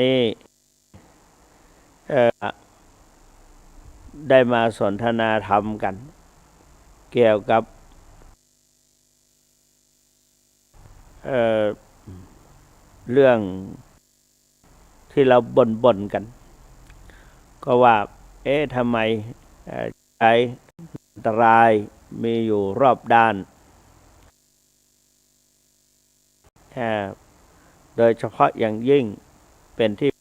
นี้ได้มาสนทนาธรรมกันเกี่ยวกับเรื่องที่เราบ่นกันก็ว่าทำไมใจอันตรายมีอยู่รอบด้านโดยเฉพาะอย่างยิ่งเป็นที่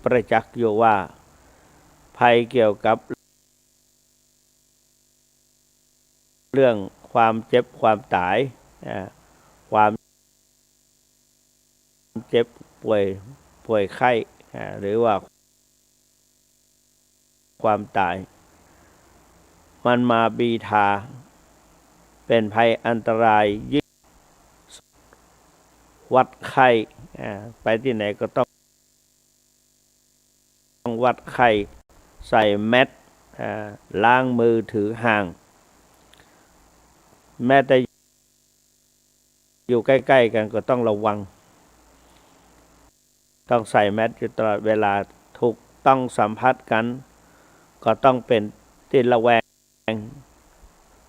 ประจักษ์อยู่ว่าภัยเกี่ยวกับเรื่องความเจ็บความตายความเจ็บป่วยไข้หรือว่าความตายมันมาบีทาเป็นภัยอันตรายยิ่งวัดไข้ไปที่ไหนก็ต้องวัดไข้ใส่แมสล้างมือถือห่างแม้แต่อยู่ใกล้ๆกันก็ต้องระวังต้องใส่แมสอยู่ตลอดเวลาถูกต้องสัมผัสกันก็ต้องเป็นที่ระแวง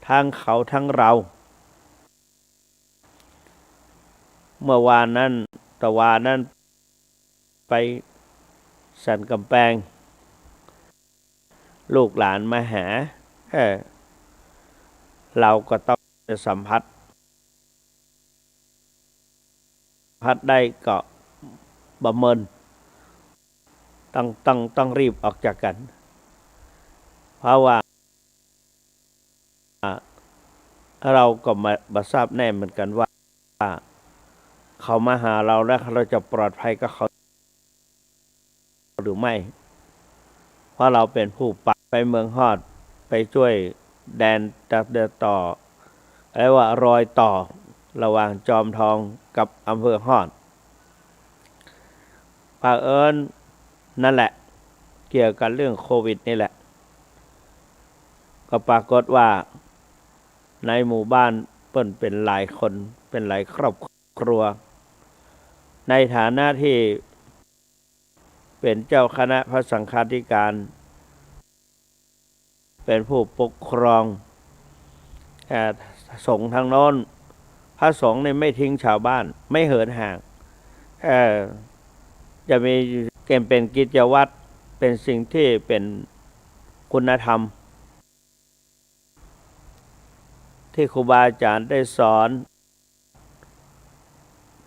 ทั้งเขาทั้งเราเมื่อวานนั้นไปสันกำแพงลูกหลานมาหาเราก็ต้องสัมผัสได้ก็ประเมินต้องรีบออกจากกันเพราะว่าเราก็มาทราบแน่เหมือนกันว่าเขามาหาเราแล้วเราจะปลอดภัยกับเขาหรือไม่เพราะเราเป็นผู้ไปเมืองฮอดไปช่วยแดนเดินต่อเรียกว่ารอยต่อระหว่างจอมทองกับอำเภอฮอดเผอิญนั่นแหละเกี่ยวกับเรื่องโควิดนี่แหละก็ปรากฏว่าในหมู่บ้านเป็นหลายคนเป็นหลายครอบครัวในฐานะที่เป็นเจ้าคณะพระสังฆาธิการเป็นผู้ปกครองสงฆ์ทางโน้นพระสงฆ์เนี่ยไม่ทิ้งชาวบ้านไม่เหินห่างจะมีเป็นกิจวัตรเป็นสิ่งที่เป็นคุณธรรมที่ครูบาอาจารย์ได้สอน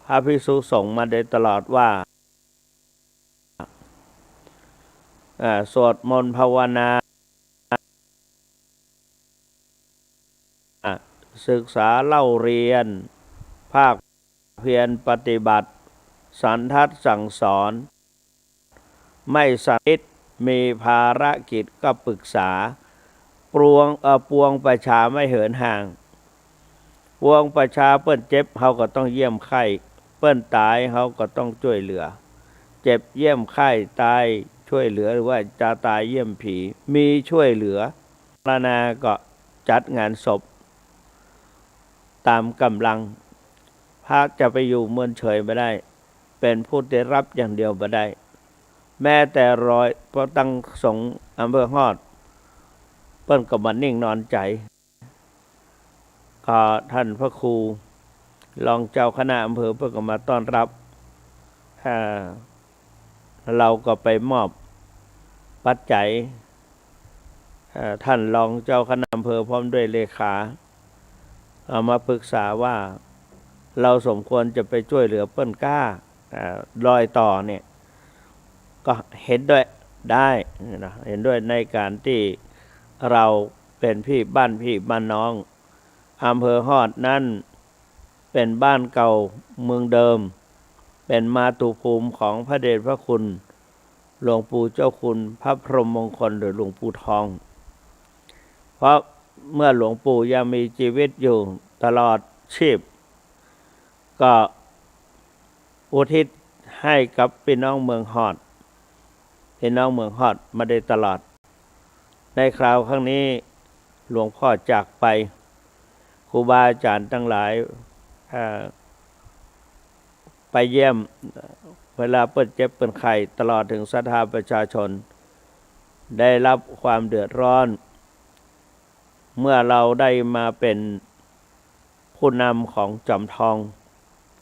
พระภิกษุสงฆ์มาโดยตลอดว่าสวดมนต์ภาวนาศึกษาเล่าเรียนภาคเพียรปฏิบัติสันทัดสั่งสอนไม่สันนิษมีภารกิจก็ปรึกษาปวงประชาไม่เหินห่างปวงประชาเปิ้นเจ็บเขาก็ต้องเยี่ยมไข้เปิ้นตายเขาก็ต้องช่วยเหลือเจ็บเยี่ยมไข้ตายช่วยเหลือหรือว่าจะตายเยี่ยมผีมีช่วยเหลือมรณาก็จัดงานศพตามกำลังพระจะไปอยู่เมืองเฉยไม่ได้เป็นผู้ได้รับอย่างเดียวไม่ได้แม้แต่พระตั้งสงฆ์อำเภอฮอดเปิ้นก็มานิ่งนอนใจก็ท่านพระครูรองเจ้าคณะอำเภอเพิ่นก็มาต้อนรับเราก็ไปมอบปัจจัยท่านรองเจ้าคณะอำเภอพร้อมด้วยเลขาเอามาปรึกษาว่าเราสมควรจะไปช่วยเหลือเปิ้นกล้ารอยต่อเนี่ยก็เห็นด้วยได้นะเห็นด้วยในการที่เราเป็นพี่บ้านน้องอำเภอฮอดนั้นเป็นบ้านเก่าเมืองเดิมเป็นมาตุภูมิของพระเดชพระคุณหลวงปู่เจ้าคุณพระพรหมมงคลหรือหลวงปู่ทองเพราะเมื่อหลวงปู่ยังมีชีวิตอยู่ตลอดชีพก็อุทิศให้กับพี่น้องเมืองฮอดมาได้ตลอดในคราวครั้งนี้หลวงพ่อจากไปครูบาอาจารย์ทั้งหลายไปเยี่ยม เวลาเปิ้นเจ็บเปิ้นไข้ตลอดถึงศรัทธาประชาชนได้รับความเดือดร้อน เมื่อเราได้มาเป็นผู้นำของจอมทอง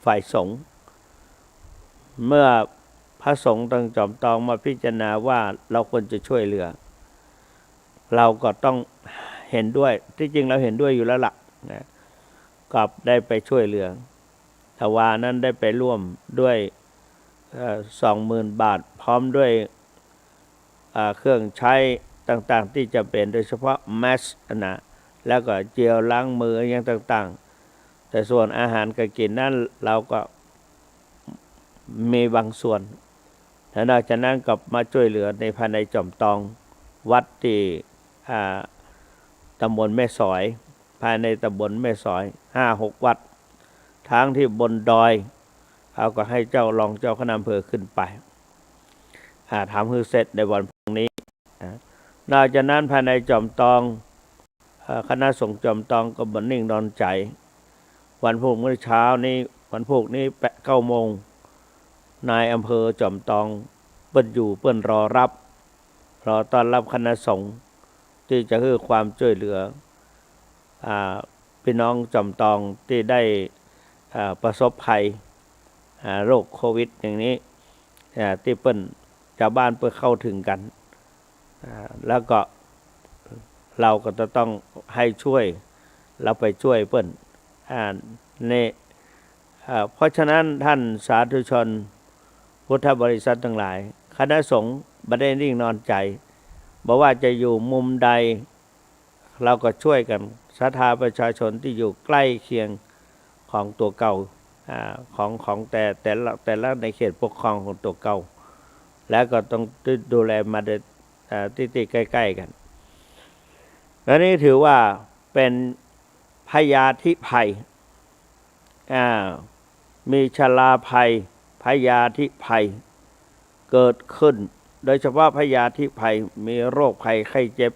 ฝ่ายสงฆ์เมื่อพระสงฆ์ตั้งจอมทองมาพิจารณาว่าเราควรจะช่วยเหลือเราก็ต้องเห็นด้วยที่จริงเราเห็นด้วยอยู่แล้วล่ะนะกับได้ไปช่วยเหลือทวานั้นได้ไปร่วมด้วย20,000 บาทพร้อมด้วยเครื่องใช้ต่างๆที่จะเป็นโดยเฉพาะแมสนะแล้วก็เจลล้างมืออย่างต่างๆแต่ส่วนอาหารการกินนั้นเราก็มีบางส่วนและนอกจากนั้นก็มาช่วยเหลือในภายในจอมตองวัดที่ตำบลแม่สอยภายในตำบลแม่สอย 5-6 วัดทั้งที่บนดอยเขาก็ให้เจ้ารองเจ้าคณะอำเภอขึ้นไปทำให้เสร็จในวันพรุ่งนี้นอกจากนั้นภายในจอมตองคณะสงฆ์จอมตองก็บ่นิ่งนอนใจวันพรุ่งนี้เช้านี้วันพรุ่งนี้9 โมงนายอำเภอจอมตองเปิ้นอยู่เปิ้นรอต้อนรับคณะสงฆ์ที่จะให้ความช่วยเหลือพี่น้องจอมตองที่ได้ประสบภัยโรคโควิดอย่างนี้ที่เปิ้นชาวบ้านเปิ้นเข้าถึงกันแล้วก็เราก็จะต้องให้ช่วยเราไปช่วยเปิ้นนี่เพราะฉะนั้นท่านสาธุชนพุทธบริษัททั้งหลายคณะสงฆ์บ่ได้นิ่งนอนใจบอกว่าจะอยู่มุมใดเราก็ช่วยกันศรัทธาประชาชนที่อยู่ใกล้เคียงของตัวเก่าของแต่ละในเขตปกครองของตัวเก่าแล้วก็ต้องดูแลมาติดใกล้ๆกันและนี่ถือว่าเป็นพยาธิภัยมีชราภัยพยาธิภัยเกิดขึ้นโดยเฉพาะพยาธิภัยมีโรคภัยไข้เจ็บ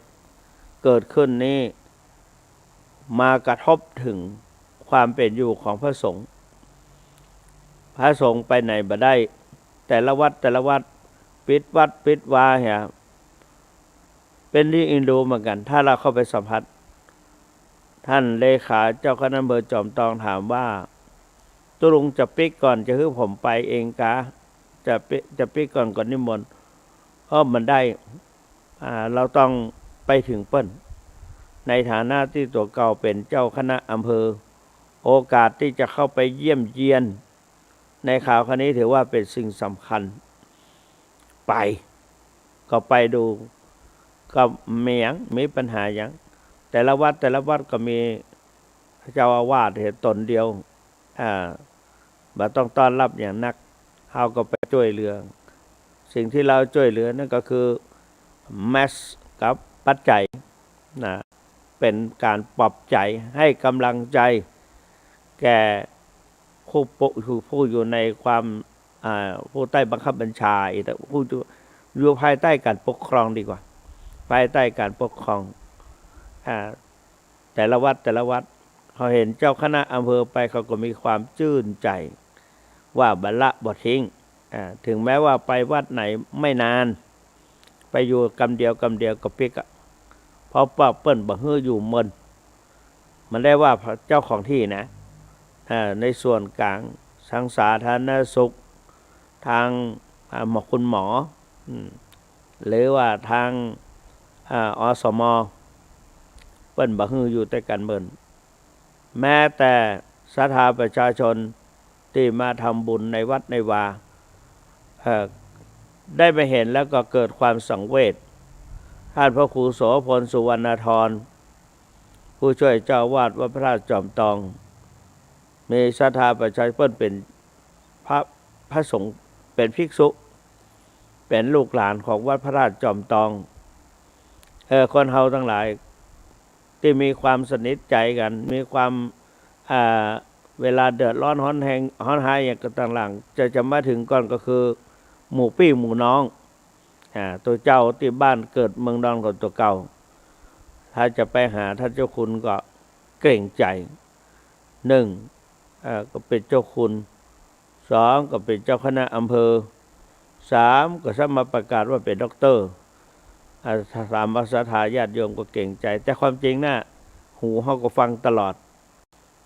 เกิดขึ้นนี้มากระทบถึงความเป็นอยู่ของพระสงฆ์ไปไหนบ่ได้แต่ละวัดปิดวัดปิดวาเหี่ยเป็นที่อินดูเหมือนกันถ้าเราเข้าไปสัมผัสท่านเลขาเจ้าคณะอำเภอจอมทองถามว่าตุลุงจะปิดก่อนจะให้ผมไปเองกะจะปิดก่อนนิมนต์เพราะมันได้เราต้องไปถึงเปิ้นในฐานะที่ตัวเก่าเป็นเจ้าคณะอำเภอโอกาสที่จะเข้าไปเยี่ยมเยียนในข่าวครั้งนี้ถือว่าเป็นสิ่งสำคัญไปดูก็มีปัญหาอย่างแต่ละวัดก็มีเจ้าอาวาสเหตุตนเดียวบ่ต้องต้อนรับอย่างนักเฮาก็ไปช่วยเหลือสิ่งที่เราช่วยเหลือนั่นก็คือแมสกับปัจจัยนะเป็นการปลอบใจให้กำลังใจแก่ผู้อยู่ในความผู้ใต้บังคับบัญชาแต่ผู้อยู่ภายใต้การปกครองดีกว่าภายใต้การปกครองแต่ละวัดเขาเห็นเจ้าคณะอำเภอไปเขาก็มีความชื่นใจว่าบัลละบ่ทิ้งถึงแม้ว่าไปวัดไหนไม่นานไปอยู่กำเดียวก็ปิกเพราะป้าเปิ้นบ่ฮื้ออยู่มันได้ว่าเจ้าของที่นะในส่วนกลางทางสาธารณสุขทางคุณหมอหรือว่าทางอสมเปิ้นบ่ฮื้ออยู่แต่กันเบิ่นแม้แต่ศรัทธาประชาชนที่มาทำบุญในวัดในวาได้ไปเห็นแล้วก็เกิดความสังเวชท่านพระครูโสพลสุวรรณธรผู้ช่วยเจ้าวาดวัดพระธาตุจอมทองมีศรัทธาประชาชนเป็นพระสงฆ์เป็นภิกษุเป็นลูกหลานของวัดพระธาตุจอมทองคนเฮาทั้งหลายที่มีความสนิทใจกันมีความเวลาเดือดร้อนฮ้อนหายอย่างต่างๆจะมาถึงก่อนก็คือหมู่พี่หมู่น้องตัวเจ้าที่บ้านเกิดเมืองนอนของตัวเก่าถ้าจะไปหาท่านเจ้าคุณก็เกรงใจ1ก็เป็นเจ้าคุณ 2ก็เป็นเจ้าคณะอำเภอ3ก็สามารถประกาศว่าเป็นด็อกเตอร์สามภาษาทาญาติโยมก็เก่งใจแต่ความจริงน่ะหูเขาก็ฟังตลอด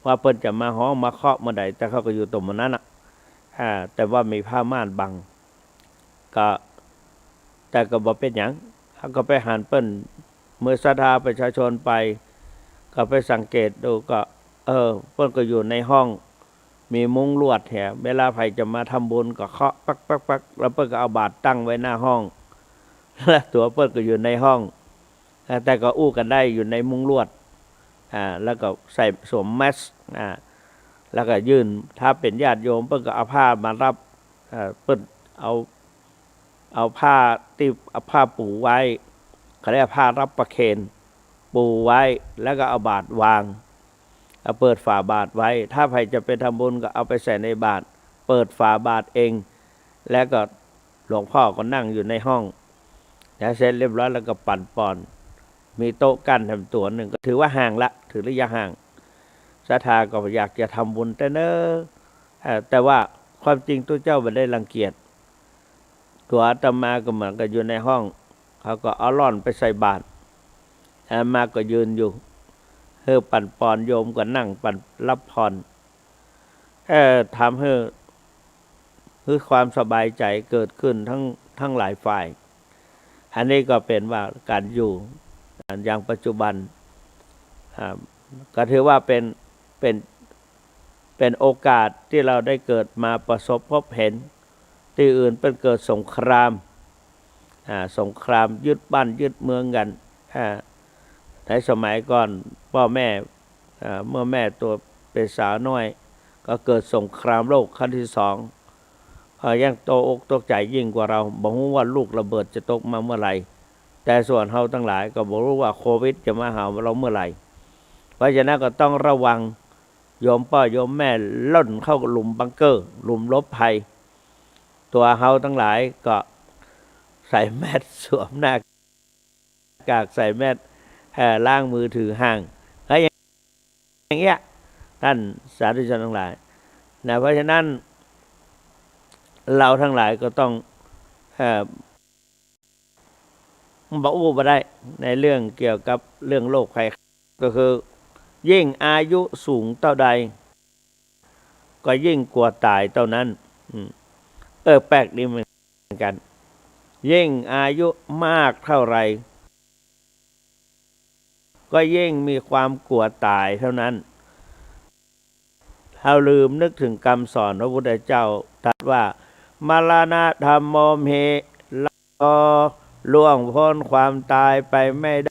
ว่าเพิ่นจะมาฮ้องมาเคาะเมื่อใดแต่เขาก็อยู่ตรงนั้นน่ะแต่ว่ามีผ้าม่านบังก็แต่ก็บ่เป็นหยังเขาก็ไปหันเปิ้นเมื่อศรัทธาประชาชนไปก็ไปสังเกตดูก็เปิ้นก็อยู่ในห้องมีมุ้งลวดแถมเวลาใครจะมาทำบุญก็เคาะปักๆๆแล้วเปิ้นก็เอาบาตรตั้งไว้หน้าห้องและตัวเปิ้นก็อยู่ในห้องแต่ก็อู้กันได้อยู่ในมุ้งลวดแล้วก็ใส่สวมแมสแล้วก็ยื่นถ้าเป็นญาติโยมเปิ้นก็เอาผ้ามารับเปิ้นเอาผ้าที่เอาผ้าปูไว้เขาเรียกผ้ารับประเคนปูไว้แล้วก็เอาบาตรวางเปิดฝาบาตรไว้ถ้าใครจะไปทำบุญก็เอาไปใส่ในบาตรเปิดฝาบาตรเองแล้วก็หลวงพ่อก็นั่งอยู่ในห้องเสร็จเรียบร้อยแล้วก็ปั่นป่อนมีโต๊ะกั้นทำตัวหนึ่งก็ถือว่าห่างละถือระยะห่างศรัทธาก็อยากจะทำบุญแต่ว่าความจริงตัวเจ้าไม่ได้รังเกียจตัวอาตมาก็เหมือนกับอยู่ในห้องเขาก็เอาล่อนไปใส่บาตรอาตมาก็ยืนอยู่ปั่นปอนโยมก็นั่งปั่นรับพรทำให้ความสบายใจเกิดขึ้นทั้งหลายฝ่ายอันนี้ก็เป็นว่าการอยู่อย่างปัจจุบันก็ถือว่าเป็นโอกาสที่เราได้เกิดมาประสบพบเห็นที่อื่นเป็นเกิดสงครามยึดบ้านยึดเมืองกันในสมัยก่อนพ่อแม่เมื่อแม่ตัวเป็นสาวน้อยก็เกิดสงครามโลกครั้งที่2ยังโตอกตกใจยิ่งกว่าเราบอกว่าลูกระเบิดจะตกมาเมื่อไหร่แต่ส่วนเฮาทั้งหลายก็บอกรู้ว่าโควิดจะมาหาเราเมื่อไหร่เพราะฉะนั้นก็ต้องระวังโยมพ่อโยมแม่ล่นเข้าหลุมบังเกอร์หลุมลบภัยตัวเฮาทั้งหลายก็ใส่แมสสวมหน้ากากใส่แมสล้างมือถือห่างอย่างเงี้ยท่านสาธุชนทั้งหลายนะเพราะฉะนั้นเราทั้งหลายก็ต้องบอกบ่ได้ในเรื่องเกี่ยวกับเรื่องโรคภัยก็คือยิ่งอายุสูงเท่าใดก็ยิ่งกลัวตายเท่านั้นแปลกดีเหมือนกันยิ่งอายุมากเท่าไรก็ยิ่งมีความกลัวตายเท่านั้นเราลืมนึกถึงคำสอนพระพุทธเจ้าตรัสว่ามรณะธัมโมเหละล่วงพ้นความตายไปไม่ได้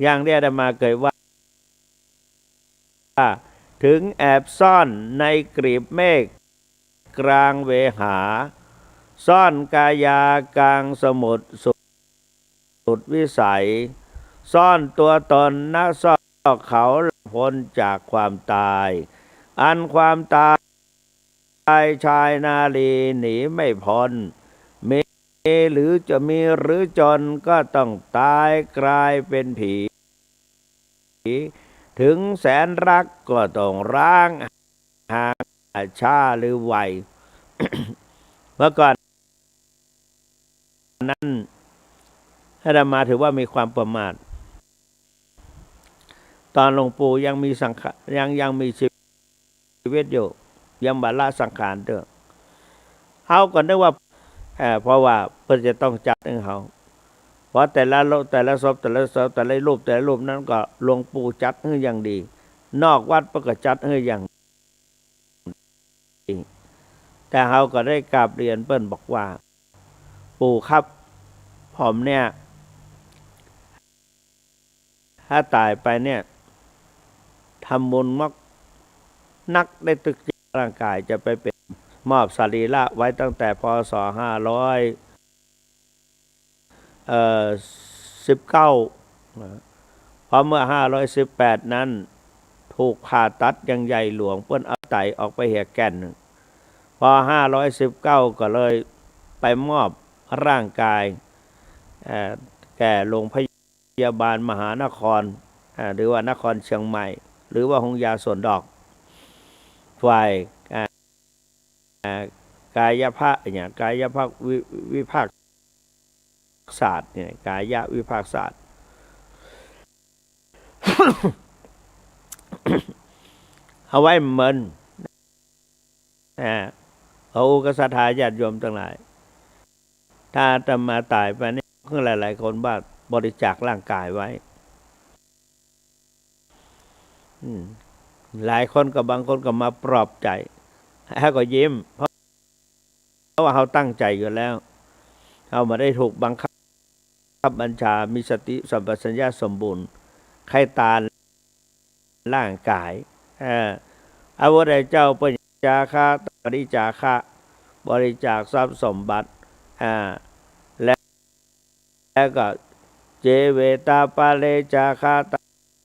อย่างที่อาตมาเคยว่าถึงแอบซ่อนในกลีบเมฆกลางเวหาซ่อนกายากลางสมุทรสุดวิสัยซ่อนตัวตนณซอกเขาพ้นจากความตายอันความตายชายนาลีหนีไม่พ้นมีหรือจะมีหรือจนก็ต้องตายกลายเป็นผีถึงแสนรักก็ต้องร้างห่างช้าหรือไว เมื่อก่อนนั้นอาตมาถือว่ามีความประมาทตอนหลวงปู่ยังมีสังขารยังมีชีวิตอยู่ยังบาละสังขารเด้อเขาก็นึกว่าเพราะว่าเพิ่นจะต้องจัดให้เขาเพราะแต่ละศพแต่ละรูปนั้นก็หลวงปู่จัดให้อย่างดีนอกวัดก็จัดให้อย่างดีแต่เขาก็ได้กราบเรียนเพิ่นบอกว่าปู่ครับผมเนี่ยถ้าตายไปเนี่ยทำบุญมักนักได้ตึกร่างกายจะไปเป็นมอบสรีระไว้ตั้งแต่พ.ศ. 519พอเมื่อ518นั้นถูกผ่าตัดอย่างใหญ่หลวงเพิ่นเอาไตออกไปเหี่ยแก่นพอ519ก็เลยไปมอบร่างกายแก่โรงพยาบาลมหานคร หรือว่านครเชียงใหม่ หรือว่าหงยาสวนดอกฝ่ายกายภาคอย่างกายภาควิภาคศาสตร์เนี่ยกายวิภาคศาสตร์ เอาไว้เหมือนเอากษัตริย์ญาติโยมทั้งหลายถ้าจะมาตายไปนี่หลายๆคนบ้าบริจาคร่างกายไว้หลายคนกับบางคนก็มาปลอบใจแล้วก็ยิ้มเพราะว่าเขาตั้งใจอยู่แล้วเขามาได้ถูกบังคับบัญชามีสติสัมปชัญญะสมบูรณ์ใครตาร่างกายพระพุทธเจ้าปริจาคะบริจาคะบริจาคทรัพย์สมบัติแล้วก็เจเวตาปาเลจาคะต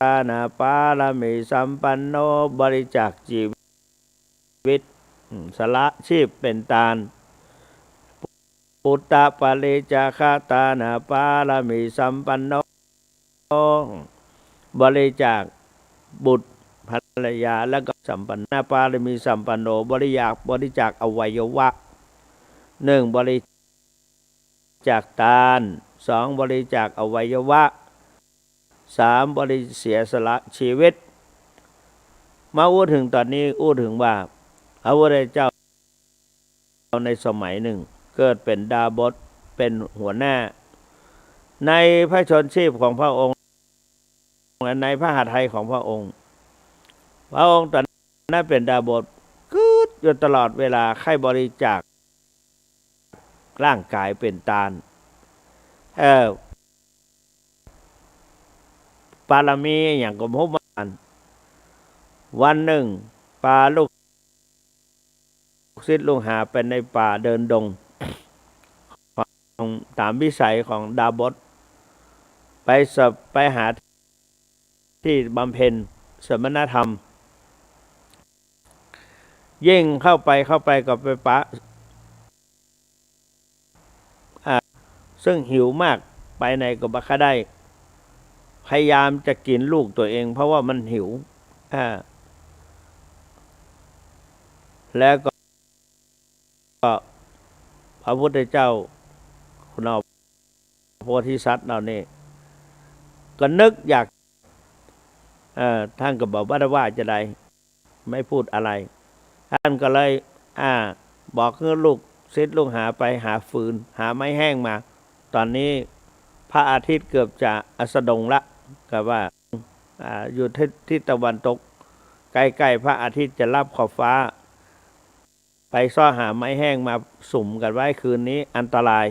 านาปาลามิสัมปันโนบริจาคชีวิตสละชีพเป็นทานปุตตะปาเลจาคะตานาปาลามิสัมปันโนบริจาคบุตรภรรยาแล้วก็สัมปันนาปาลามิสัมปันโนบริจาคอวัยวะ1บริจาคทาน2บริจาคอวัยวะ3เสียสละชีวิตมาพูดถึงตอนนี้พูดถึงว่าพระพุทธเจ้าในสมัยหนึ่งเกิดเป็นดาบสเป็นหัวหน้าในพระชนชีพของพระองค์และในพระหฤทัยของพระองค์ตอนนั้นเป็นดาบสกึดอยู่ตลอดเวลาใครบริจาคร่างกายเป็นทานปารมีอย่างกรมพมานวันหนึ่งปาลูกศิษย์ลูกหาเป็นในป่าเดินดงตามวิสัยของดาบสไปหาที่บำเพ็ญสมณธรรมยิ่งเข้าไปก็ไปปะซึ่งหิวมากไปไหนก็บักได้พยายามจะกินลูกตัวเองเพราะว่ามันหิวแล้วก็พระพุทธเจ้าคุณเอาโพธิสัตว์เรานี่ก็นึกอยากท่านก็บอกว่าจะได้ไม่พูดอะไรท่านก็เลยบอกให้ลูกศิษย์ลูกหาไปหาฟืนหาไม้แห้งมาตอนนี้พระอาทิตย์เกือบจะอัสดงละก็ว่าอยู่ที่ตะวันตกใกล้ๆพระอาทิตย์จะลับขอบฟ้าไปซ่อหาไม้แห้งมาสุ่มกันไว้คืนนี้อันตราย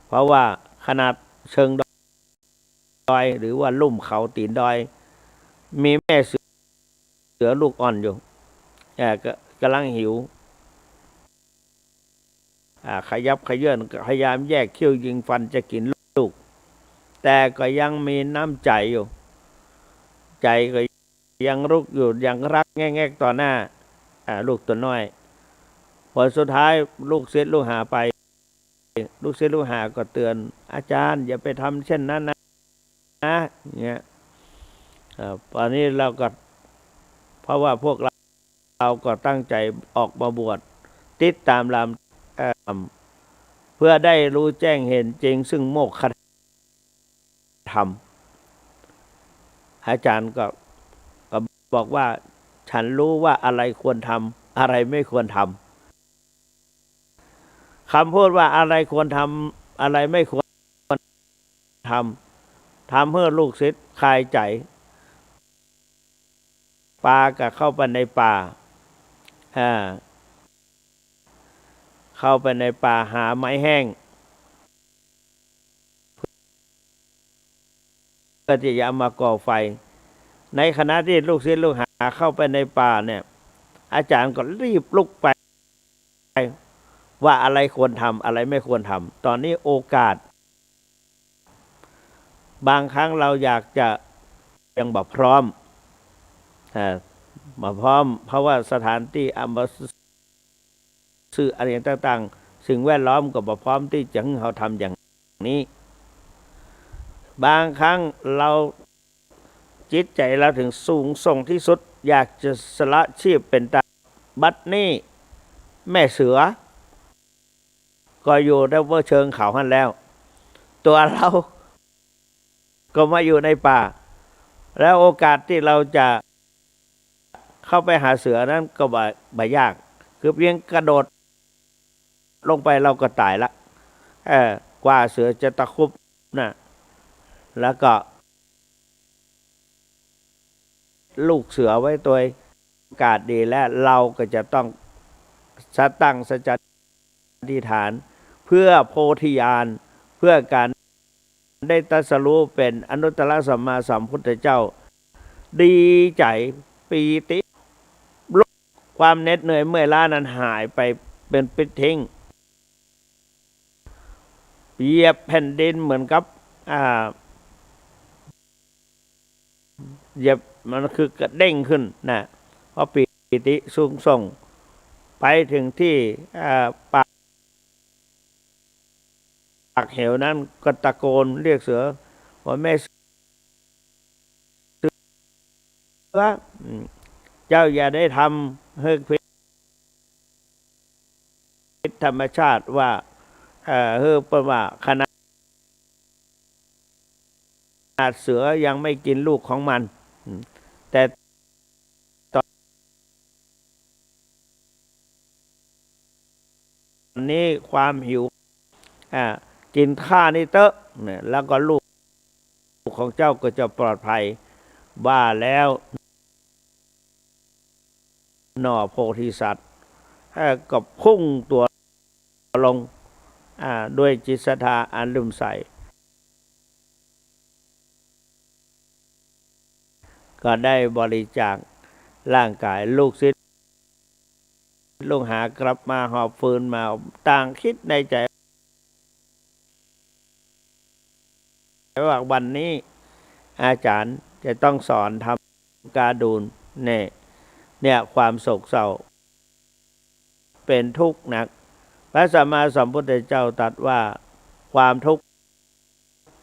เพราะว่าขนาดเชิงดอยหรือว่าลุ่มเขาตีนดอยมีแม่เสือลูกอ่อนอยู่ก็กำลังหิวขยับขยื่นพยายามแยกเขี้ยวยิงฟันจะกินลูกแต่ก็ยังมีน้ำใจอยู่ใจก็ยังรุกอยู่ยังรักแง่ๆต่อหน้าลูกตัวน้อยพอสุดท้ายลูกศิษย์ลูกหาไปลูกศิษย์ลูกหาก็เตือนอาจารย์อย่าไปทำเช่นนั้นนะเนี่ยตอนนี้เราก็เพราะว่าพวกเราก็ตั้งใจออกมาบวชติดตามลำเพื่อได้รู้แจ้งเห็นจริงซึ่งโมกขธรรมอาจารย์ก็บอกว่าฉันรู้ว่าอะไรควรทำอะไรไม่ควรทำคำพูดว่าอะไรควรทำอะไรไม่ควรทำเพื่อลูกศิษย์คลายใจปลาก็เข้าไปในป่าเข้าไปในป่าหาไม้แห้งเพื่อที่จะเอามาก่อไฟในขณะที่ลูกศิษย์ลูกหาเข้าไปในป่าเนี่ยอาจารย์ก็รีบลุกไปว่าอะไรควรทำอะไรไม่ควรทำตอนนี้โอกาสบางครั้งเราอยากจะยังบ่พร้อมมาพร้อมเพราะว่าสถานที่สื่ออะไรต่างๆสิ่งแวดล้อมก็บ่พร้อมที่จะให้เขาทำอย่างนี้บางครั้งเรา จิตใจเราถึงสูงส่งที่สุดอยากจะสละชีพเป็นตาบัดนี้แม่เสือก็อยู่ในเชิงเขาหันแล้วตัวเราก็มาอยู่ในป่าแล้วโอกาสที่เราจะเข้าไปหาเสือนั้นก็บ่ยากคือเพียงกระโดดลงไปเราก็ตายละกว่าเสือจะตะคุบนะแล้วก็ลูกเสือไว้ตัวโอกาสดีและเราก็จะต้องตั้งสัจจะอธิษฐานเพื่อโพธิญาณเพื่อการได้ตรัสรู้เป็นอนุตตรสัมมาสัมพุทธเจ้าดีใจปีติความเหน็ดเหนื่อยเมื่อยล้านั้นหายไปเป็นปิดทิ้งเหยียบแผ่นดินเหมือนกับเหยียบมันคือกระเด้งขึ้นนะเพราะปีติสูงส่งไปถึงที่ปากเหวนั้นก็ตะโกนเรียกเสือว่าแม่เสือเจ้าอย่าได้ทำให้ผิดธรรมชาติว่าเป็นว่าขนาดเสือยังไม่กินลูกของมันแต่ตอนนี้ความหิวกินข้านี่เตอะเนี่ยแล้วก็ลูกของเจ้าก็จะปลอดภัยว่าแล้วหน่อโพธิสัตว์ก็พุ่งตัวลงด้วยจิตศรัทธาอันลุ่มใสก็ได้บริจาคร่างกายลูกศิษย์ลูกหากลับมาหอบฟืนมาต่างคิดในใจว่าวันนี้อาจารย์จะต้องสอนทำการดูลเนี่ยความโศกเศร้าเป็นทุกข์หนักพระสัมมาสัมพุทธเจ้าตรัสว่าความทุกข์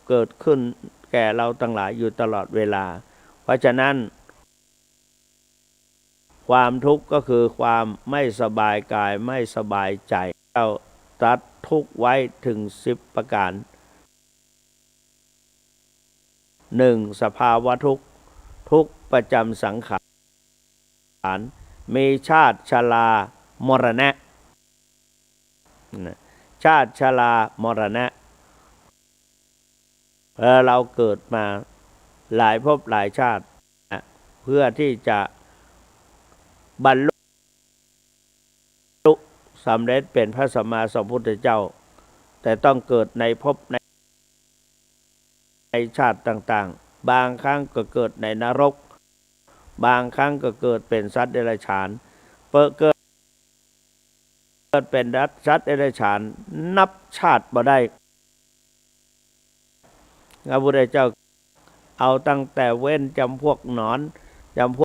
เกิดขึ้นแก่เราทั้งหลายอยู่ตลอดเวลาเพราะฉะนั้นความทุกข์ก็คือความไม่สบายกายไม่สบายใจเราตรัสทุกข์ไว้ถึง10ประการ 1. สภาวะทุกข์ทุกข์ประจำสังขารมีชาติชรามรณะชาติชรามรณะเราเกิดมาหลายภพหลายชาติเพื่อที่จะบรรลุสำเร็จเป็นพระสัมมาสัมพุทธเจ้าแต่ต้องเกิดในภพในชาติต่างๆบางครั้งก็เกิดในนรกบางครั้งก็เกิดเป็นสัตว์เดรัจฉานเกิดเป็นสัตว์เดรัจฉานนับชาติบ่ได้พระพุทธเจ้าเอาตั้งแต่เว้นจำพวกหนอนจำพ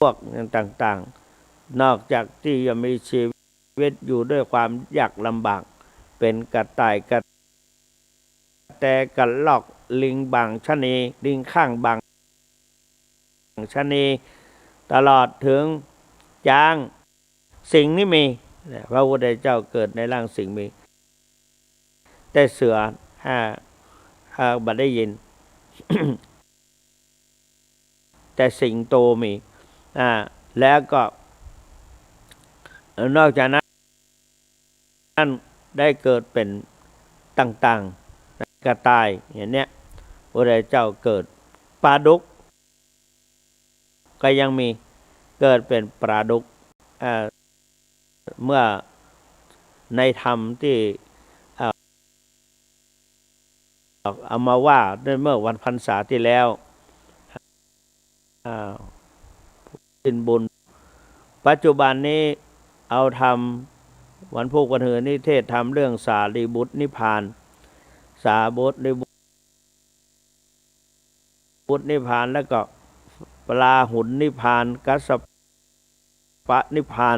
วกต่างๆนอกจากที่จะมีชีวิตอยู่ด้วยความยากลำบากเป็นกระต่ายกระแตกระลอกลิงบางชะนีลิงข้างบางชะนีตลอดถึงจางสิงนี่มีพระพุทธเจ้าเกิดในร่างสิงมีแต่เสือบัดได้ยิน แต่สิงโตมีแล้วก็นอกจากนั้นได้เกิดเป็นต่างๆกระต่ายอย่างเนี้ยพระพุทธเจ้าเกิดปลาดุกก็ยังมีเกิดเป็นปลาดุกเมื่อในธรรมที่เอามาว่าเมื่อวันพรรษาที่แล้วเป็นบุญปัจจุบันนี้เอาทำวันพุธวันเหือนิเทศทำเรื่องสารีบุตรนิพพานสาบุตรนิพพานแล้วก็ปลาหุนนิพพานกัสสปะนิพพาน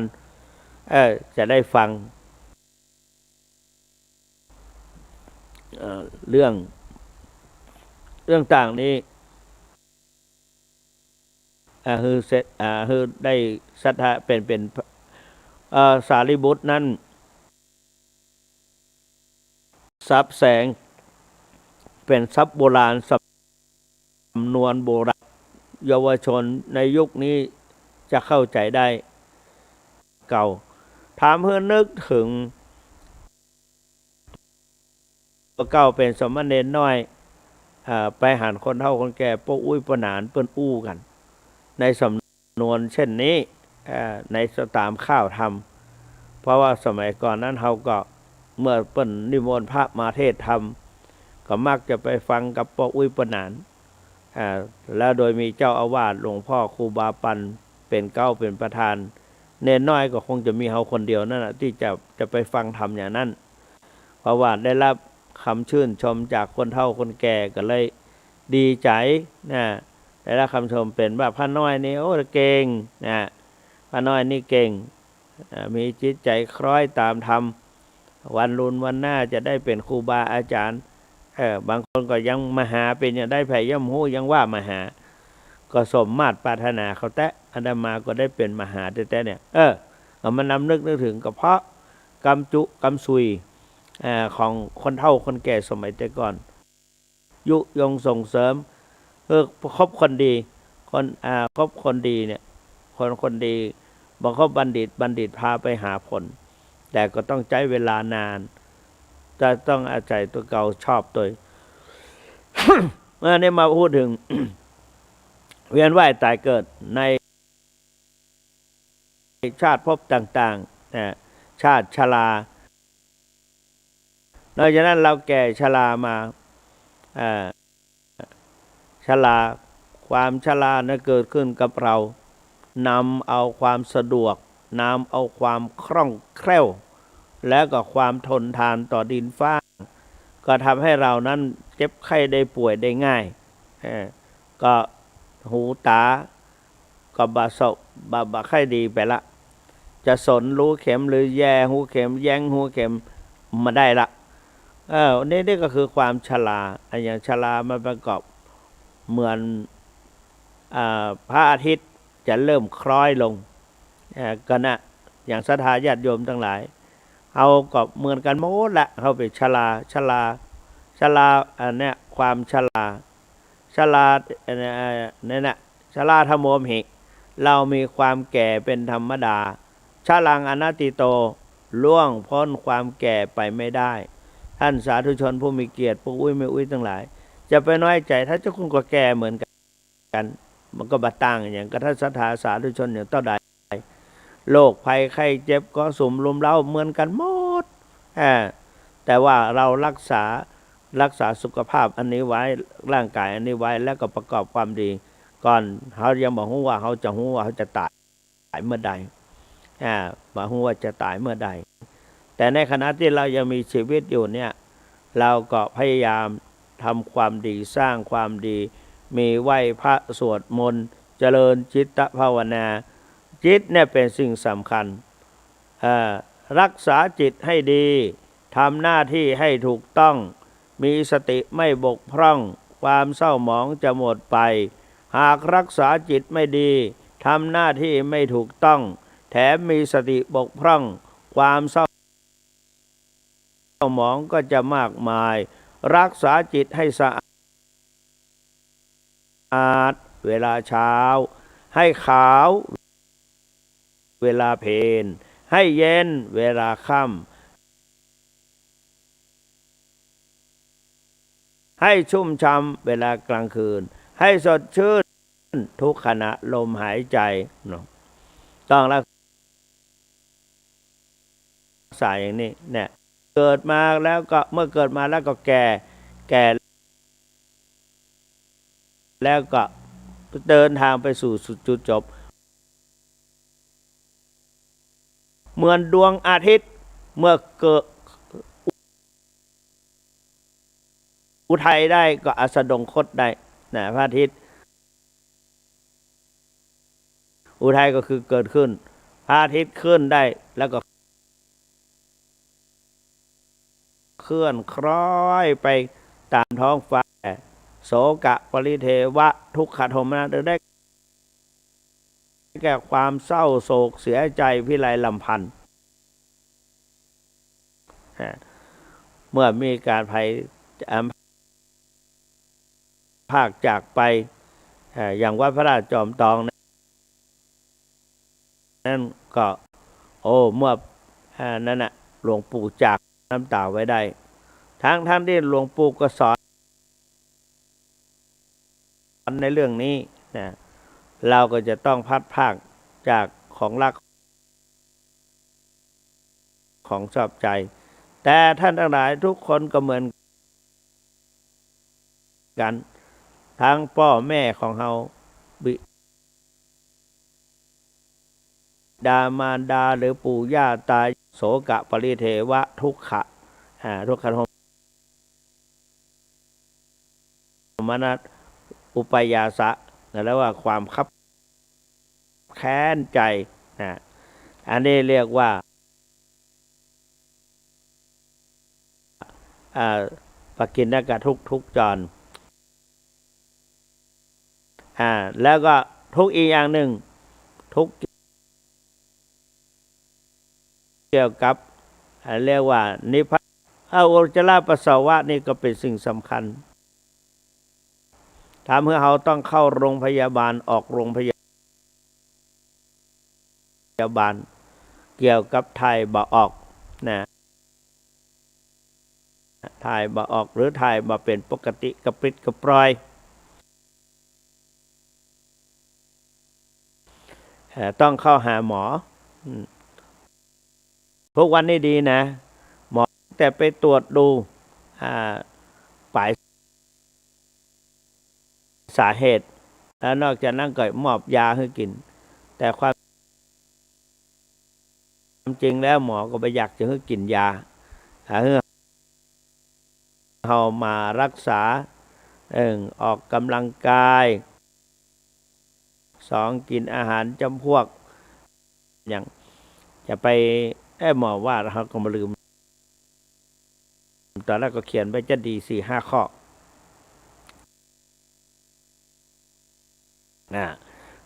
จะได้ฟังเรื่องต่างนี้ คือเสร็จคือได้ศรัทธาเป็นสารีบุตรนั้นทรัพย์แสงเป็นทรัพย์โบราณสำนวนโบราณเยาวชนในยุคนี้จะเข้าใจได้เก่าถามเพื่อนึกถึงเก่าเป็นสมณเณรน้อยไปหันคนเฒ่าคนแก่พวกอุ้ยปนานเปิ้นอู้กันในสำนวนเช่นนี้ในตามข้าวทำเพราะว่าสมัยก่อนนั้นเขาก็เมื่อเปิ้นนิมนต์พระมาเทศธรรมก็มักจะไปฟังกับพวกอุ้ยปนานแล้วโดยมีเจ้าอาวาสหลวงพ่อครูบาปันเป็นเก้าเป็นประธานเนนน้อยก็คงจะมีเขาคนเดียวนั่นแหละที่จะไปฟังธรรมอย่างนั้นเพราะว่าได้รับคำชื่นชมจากคนเฒ่าคนแก่ก็เลยดีใจนะได้รับคำชมเป็นว่าพระน้อยนี่โอ้เก่งนะพระน้อยนี่เก่งมีจิตใจคล้อยตามธรรมวันรุ่นวันหน้าจะได้เป็นครูบาอาจารย์บางคนก็ยังมหาเป็นยังได้ไผ่ย่ำหู้ยังว่ามหาก็สมมาตรปรารถนาเขาแต่อาตมาก็ได้เป็นมหาแต่เนี่ยเอามานำนึกถึงก็เพราะกำจุกำซุยของคนเฒ่าคนแก่สมัยแต่ก่อนยุยงส่งเสริมคบคนดีคนคบคนดีเนี่ยคนดีบางคบบัณฑิตพาไปหาผลแต่ก็ต้องใช้เวลานานจะต้องอาศัยตัวเก่าชอบตัว เมื่อนี้มาพูดถึง เวียนว่ายตายเกิดในชาติภพต่างๆชาติชรานอกจากนั้นเราแก่ชรามาชราความชรานั้นเกิดขึ้นกับเรานำเอาความสะดวกนำเอาความคล่องแคล่วและก็ความทนทานต่อดินฟ้าก็ทำให้เรานั้นเจ็บไข้ได้ป่วยได้ง่ายก็หูตาก็บาไข้ดีไปละจะสนรู้เข็มหรือแย่หูเข็มแย้งหูเข็มมาได้ละนี่ก็คือความชราอย่างชรามาประกอบเหมือนพระอาทิตย์จะเริ่มคล้อยลงก็นะอย่างศรัทธาญาติโยมทั้งหลายเอาก็เหมือนกันหมดละเขาไปชราอันเนี้ยความชราเนี่ยนะชราธโมมหิเรามีความแก่เป็นธรรมดาชรังอนัตติโตล่วงพ้นความแก่ไปไม่ได้ท่านสาธุชนผู้มีเกียรติผู้อุ้ยไม่อุ้ยทั้งหลายจะไปน้อยใจถ้าเจ้าคุณก็แก่เหมือนกันมันก็บัดต่างอย่างกระทั่งศรัทธาสาธุชนอย่างเท่าใดโรคภัยไข้เจ็บก็สุ่มลุมเล้าเหมือนกันหมดแต่ว่าเรารักษาสุขภาพอันนี้ไว้ร่างกายอันนี้ไว้แล้วก็ประกอบความดีก่อนเขายังบอกว่าเขาจะตายเมื่อใดบอกว่าจะตายเมื่อใดแต่ในขณะที่เรายังมีชีวิตอยู่เนี่ยเราก็พยายามทำความดีสร้างความดีมีไหว้พระสวดมนต์เจริญจิตภาวนาจิตเนี่ยเป็นสิ่งสำคัญรักษาจิตให้ดีทำหน้าที่ให้ถูกต้องมีสติไม่บกพร่องความเศร้าหมองจะหมดไปหากรักษาจิตไม่ดีทำหน้าที่ไม่ถูกต้องแถมมีสติบกพร่องความเศร้าหมองก็จะมากมายรักษาจิตให้สะอาดเวลาเช้าให้ขาวเวลาเพลให้เย็นเวลาค่ำให้ชุ่มช่ำเวลากลางคืนให้สดชื่นทุกขณะลมหายใจต้องรักษาอย่างนี้เนี่ยเกิดมาแล้วก็เมื่อเกิดมาแล้วก็แก่แล้วก็เดินทางไปสู่จุดจบเหมือนดวงอาทิตย์เมื่อเกิดอุทัยได้ก็อัสดงคตได้นะพระอาทิตย์อุทัยก็คือเกิดขึ้นพระอาทิตย์ขึ้นได้แล้วก็เคลื่อนคล้อยไปตามท้องฟ้าโสกะปริเทวะทุกขโทมนัสได้ แก่ความเศร้าโศกเสียใจพิไรลำพันธ์เมื่อมีการภัยภาคจากไปอย่างวัดพระราชจอมทองนั่นก็เมื่อนั้นน่ะหลวงปู่จากน้ำตาไว้ได้ทั้งที่หลวงปู่ก็สอนในเรื่องนี้นะเราก็จะต้องพัดภาคจากของรักของชอบใจแต่ท่านทั้งหลายทุกคนก็เหมือนกันทั้งพ่อแม่ของเราบิดามารดาหรือปู่ย่าตายโสกะปริเทวะทุกขะทุกขโทมนัสอุปยาสะแล้วว่าความคับแค้นใจอันนี้เรียกว่าปกิณณกทุกจรแล้วก็ทุกอีกอย่างหนึ่งทุกเกี่ยวกับเรียกว่านิพพานอุจจาระปัสสาวะนี่ก็เป็นสิ่งสำคัญทำให้เราต้องเข้าโรงพยาบาลออกโรงพยาบาลเกี่ยวกับถ่ายบ่ออกนะถ่ายบ่ออกหรือถ่ายบ่เป็นปกติกระปริดกระปรอยต้องเข้าหาหมอทุกวันนี้ดีนะหมอแต่ไปตรวจดูปลายสาเหตุแล้วนอกจากนั้นก็มอบยาให้กินแต่ความจริงแล้วหมอก็ไปอยากจะให้กินยาให้เรามารักษาออกกำลังกาย2กินอาหารจำพวกอย่างจะไปหมอว่าเราก็มาลืมตอนแรกก็เขียนไปจะดี 4-5 ข้อ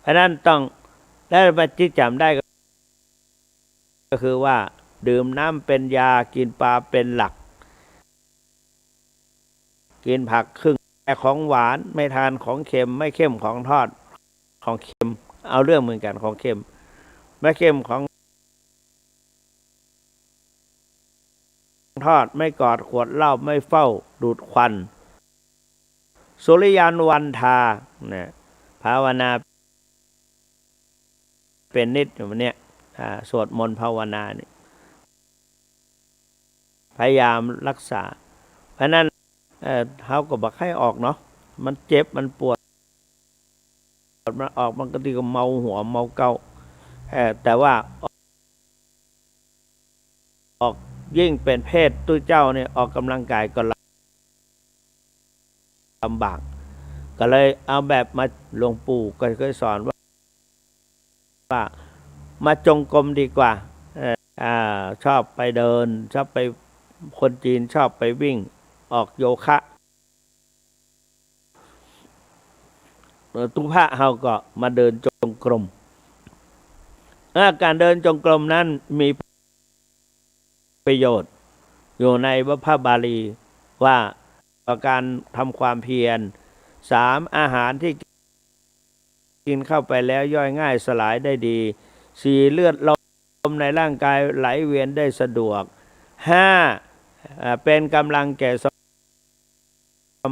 เพราะนั้นต้องแล้วมาที่จำได้ก็คือว่าดื่มน้ำเป็นยากินปลาเป็นหลักกินผักครึ่งแต่ของหวานไม่ทานของเค็มไม่เข้มของทอดของเค็มเอาเรื่องเหมือนกันของเค็มไม่เข้มของทอดไม่กอดขวดเหล้าไม่เฝ้าดูดควันสุริยันวันทาเนี่ยภาวนาเป็นนิดอยู่เนี่ยสวดมนต์ภาวนาเนี่ยพยายามรักษาเพราะนั้นเขาก็บอกให้ออกเนาะมันเจ็บมันปวดมันออกมันก็ตีก็เมาหัวเมาเกาแต่ว่าออกยิ่งเป็นเพศตุ้ยเจ้าเนี่ยออกกำลังกายก็ลำบากก็เลยเอาแบบมาหลวงปู่ก็เคยสอนว่ามาจงกรมดีกว่าชอบไปเดินชอบไปคนจีนชอบไปวิ่งออกโยคะตุ้งพระเฮาก็มาเดินจงกรมการเดินจงกรมนั้นมีประโยชน์อยู่ในพระบาลีว่าการทำความเพียร3อาหารที่กินเข้าไปแล้วย่อยง่ายสลายได้ดี4เลือดลมในร่างกายไหลเวียนได้สะดวก5เป็นกำลังแก่ส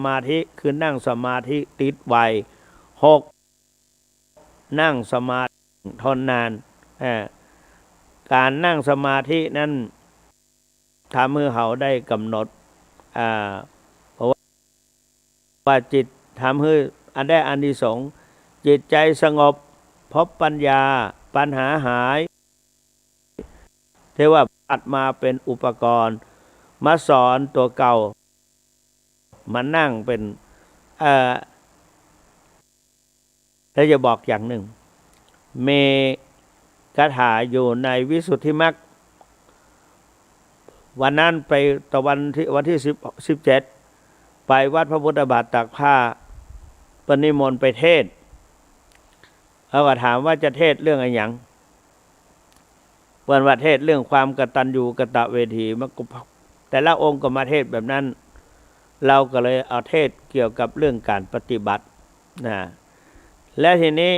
มาธิคือนั่งสมาธิติดไว6นั่งสมาธิทนนานการนั่งสมาธินั้นทำให้เขาได้กำหนดเพราะว่าจิตทำให้ได้อานิสงส์จิตใจสงบพบปัญญาปัญหาหายเทว่าปัดมาเป็นอุปกรณ์มาสอนตัวเก่ามานั่งเป็นแล้วจะบอกอย่างหนึ่งเมคาถาอยู่ในวิสุทธิมรรควันนั้นไปตะวันที่17ไปวัดพระพุทธบาทตากผ้าปณิมนต์ไปเทศ เขาก็ถามว่าจะเทศเรื่องอะไรอย่างเปิดว่าเทศเรื่องความกตัญญูกตเวทีมันก็แต่ละองค์ก็มาเทศแบบนั้นเราก็เลยเอาเทศเกี่ยวกับเรื่องการปฏิบัตินะและทีนี้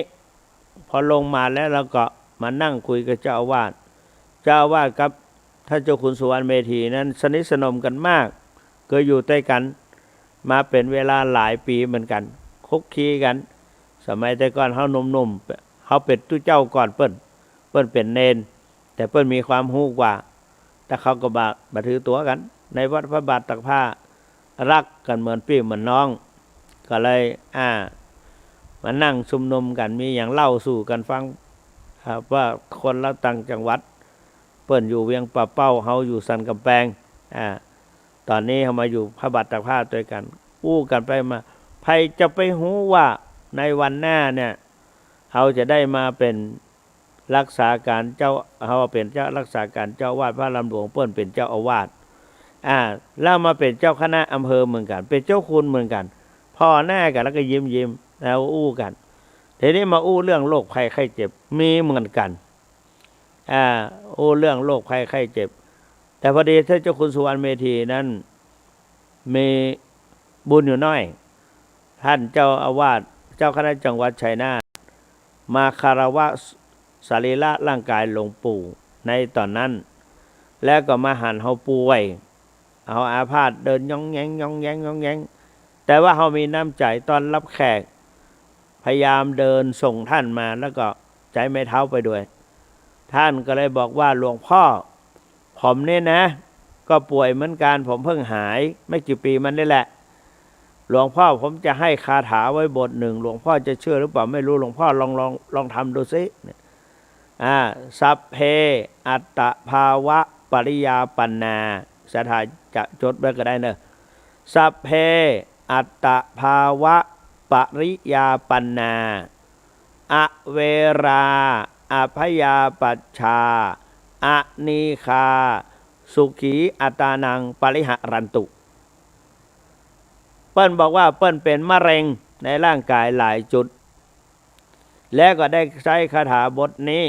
พอลงมาแล้วเราก็มานั่งคุยกับเจ้าอาวาสกับท่านเจ้าคุณสุวรรณเมธีนั้นสนิทสนมกันมากเคยอยู่ใต้กันมาเป็นเวลาหลายปีเหมือนกันคุกคีกันสมัยแต่ก่อนเขาหนุ่มๆเขาเป็นตู้เจ้าก่อนเปิ้นเป็นเนนแต่เปิ้นมีความรู้กว่าแต่เขาก็บาถือตัวกันในวัดพระบาทตักผ้ารักกันเหมือนพี่เหมือนน้องก็เลยมานั่งชุมนุมกันมีอย่างเล่าสู่กันฟังว่าคนละต่างจังหวัดเปิ้นอยู่เวียงป่าเป้าเฮาอยู่สันกำแพงตอนนี้เขามาอยู่พระบาทตักผ้าด้วยกันอู้กันไปมาใครจะไปหูว่าในวันหน้าเนี่ยเขาจะได้มาเป็นรักษาการเจ้าเขาเป็นเจ้ารักษาการเจ้าวาดพระลำหลวงเปิ้นเป็นเจ้าอาวาสแล้วมาเป็นเจ้าคณะอำเภอเหมือนกันเป็นเจ้าคุณเหมือนกันพ่อหน้ากันแล้วก็ยิ้มแล้วอู้กันทีนี้มาอู้เรื่องโรคภัยไข้เจ็บมีเหมือนกันอู้เรื่องโรคภัยไข้เจ็บแต่พอดีท่านเจ้าคุณสุวรรณเมธีนั้นมีบุญอยู่น้อยท่านเจ้าอาวาสเจ้าคณะจังหวัดชัยนาทมาคารวะสรีระร่างกายหลวงปู่ในตอนนั้นแล้วก็มาหันเฮาป่วยเฮาอาพาธเดินย่องแยงแต่ว่าเฮามีน้ำใจต้อนรับแขกพยายามเดินส่งท่านมาแล้วก็ใจไม่เท้าไปด้วยท่านก็เลยบอกว่าหลวงพ่อผมเนี่ยนะก็ป่วยเหมือนกันผมเพิ่งหายไม่กี่ปีมันนี่แหละหลวงพ่อผมจะให้คาถาไว้บทหนึ่งหลวงพ่อจะเชื่อหรือเปล่าไม่รู้หลวงพ่อลองทำดูสิสัพเพอัตตภาวะปริยาปันนาสถาจะจดไว้ก็ได้เนอะสัพเพอัตตภาวะปริยาปันนาอเวราอภยาปัชชาอนีคาสุขีอัตานังปริหะรันตุเปิ้นบอกว่าเปิ้นเป็นมะเร็งในร่างกายหลายจุดแล้วก็ได้ใช้คาถาบทนี้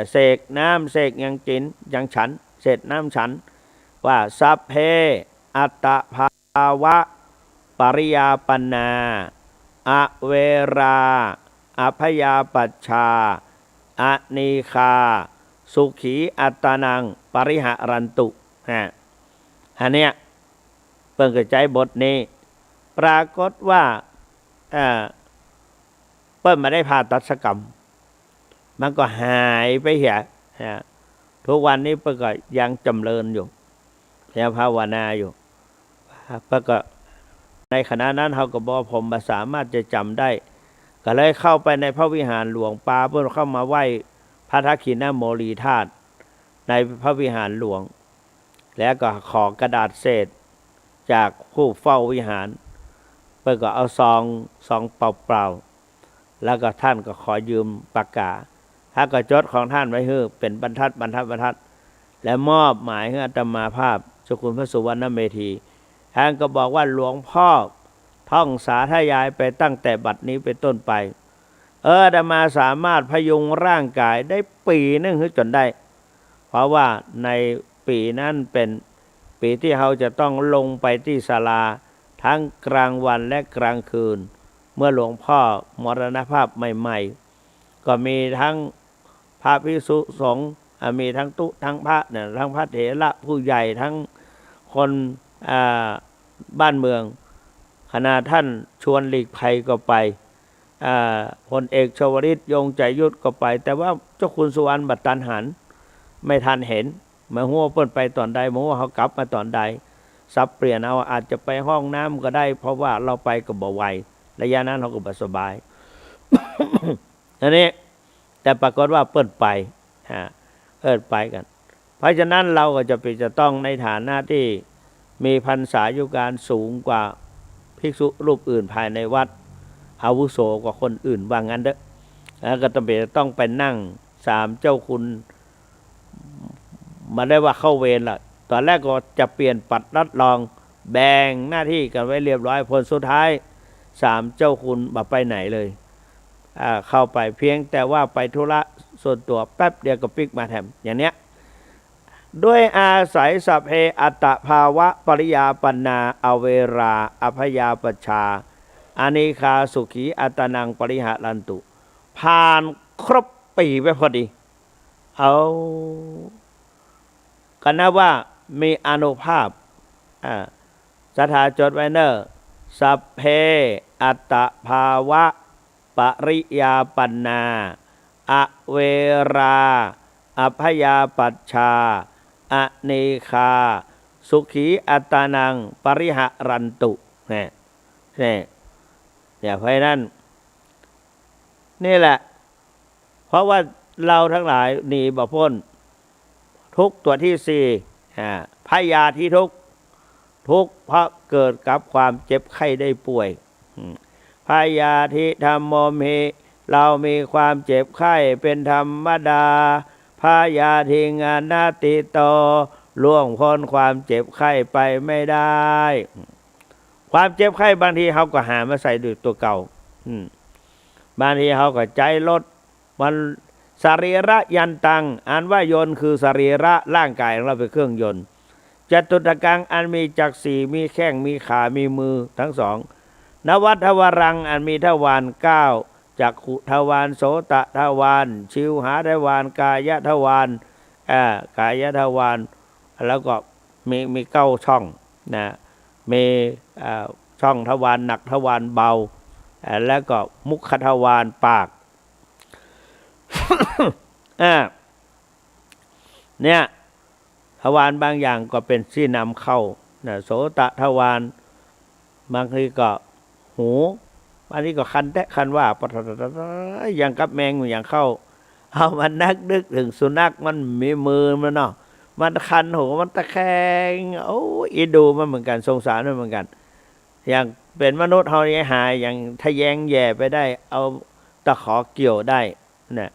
เสกน้ำเสกยังฉันเสร็จน้ำฉันว่าสัพเพอัตตภาวะปริยาปันนาอเวราอภยาปัชชาอนีคาสุขีอัตตานังปริหะรันตุอันเนี้ยเพิ่งกระจายบทนี้ปรากฏว่าเปิ้ลมาได้ผ่าตัดศัลยกรรมมันก็หายไปเหี้ยทุกวันนี้เปิ้ลก็ยังจำเริญอยู่ยังภาวนาอยู่เปิ้ลก็ในขณะนั้นเขาก็บอกผมสามารถจะจำได้ก็เลยเข้าไปในพระวิหารหลวงปาเปิ้ลเข้ามาไหว้พระทักษิณโมลีธาตุในพระวิหารหลวงแล้วก็ขอกระดาษเศษจากผู้เฝ้าวิหารเปิ้ลก็เอาซองเปล่าๆแล้วก็ท่านก็ขอยืมปากกาถ้าก็จดของท่านไว้ให้เป็นบรรทัดและมอบหมายให้อาตมาภาพเจ้าคุณพระสุวรรณเมธีท่านก็บอกว่าหลวงพ่อท่องสาธยายไปตั้งแต่บัดนี้เป็นต้นไปอาตมาสามารถพยุงร่างกายได้ปีนึงจนได้เพราะว่าในปีนั้นเป็นปีที่เราจะต้องลงไปที่ศาลาทั้งกลางวันและกลางคืนเมื่อหลวงพ่อมรณภาพใหม่ๆก็มีทั้งพระภิกษุสงฆ์มีทั้งทั้งพระเนี่ยทั้งพระเถระผู้ใหญ่ทั้งคนบ้านเมืองขณะท่านชวนหลีกภัยก็ไปพลเอกชวลิตยงใจยุทธก็ไปแต่ว่าเจ้าคุณสุวรรณบัตรตันหันไม่ทันเห็นมาหัวเปิ้นไปตอนใดมาหัวเขากลับมาตอนใดสับเปลี่ยนเอาอาจจะไปห้องน้ำก็ได้เพราะว่าเราไปก็บ่ไหวระยะนั้นเราก็บ่สบาย อันนี้แต่ปรากฏว่าเปิ้นไปไปกันเพราะฉะนั้นเราก็จะต้องในฐานะที่มีพรรษายุการสูงกว่าภิกษุรูปอื่นภายในวัดอาวุโสกว่าคนอื่นว่างั้นเด้อแล้วก็ต้องไปนั่งสามเจ้าคุณมาได้ว่าเข้าเวรละตอนแรกก็จะเปลี่ยนปัดรัดรองแบ่งหน้าที่กันไว้เรียบร้อยผลสุดท้ายสามเจ้าคุณมาไปไหนเลย เข้าไปเพียงแต่ว่าไปธุระส่วนตัวแป๊บเดียวก็ปิกมาแถมอย่างเนี้ยด้วยอาศัยสัพเพอัตตภาวะปริยาปนาอเวราอภยาปชาอานิคาสุขีอัตนังปริหารันตุผ่านครบปีไปพอดีเอากันนะว่ามีอานุภาพสถาจดไว้เนอสัพเพอัตตภาวะปริยาปนาอเวราอภยาปัชชาอเนคาสุขีอัตานังปริหารันตุเนี่ยเพราะนั้นนี่แหละเพราะว่าเราทั้งหลายหนีบ่พ้นทุกตัวที่สี่พยาธิทุกเพราะเกิดกับความเจ็บไข้ได้ป่วยพยาธิธรรมโมหิเรามีความเจ็บไข้เป็นธรรมดาพยาธิงานาติโตล่วงพ้นความเจ็บไข้ไปไม่ได้ความเจ็บไข้บางทีเขาก็หามาใส่ด้วยตัวเก่าบางทีเขาก็ใจลดมันสรีระยันตังอ่านว่ายนต์คือสรีระร่างกายของเราเป็นเครื่องยนต์จตุตกังอันมีจักสี่มีแข้งมีขามีมือทั้งสองนวัฏทวรังอันมีทวารเก้าจักขุทวารโสตทวารชิวหาทวารกายทวารกายทวารแล้วก็มีเก้าช่องนะมีช่องทวารหนักทวารเบาแล้วก็มุขทวารปากเนี่ยทวารบางอย่างก็เป็นที่นำเข้านะโสตทวารบางทีก็หูอันนี้ก็คันแต่คันว่าอย่างกับแมงอย่างเข้าเอามันนักนึกถึงสุนัขมันมีมือมันเนาะมันคันหูมันตะแคงโอ้ยดูมันเหมือนกันสงสารมันเหมือนกันอย่างเป็นมนุษย์เฮาเนี่ยหายอย่างทะแยงแย่ไปได้เอาตะขอเกี่ยวได้เนี่ย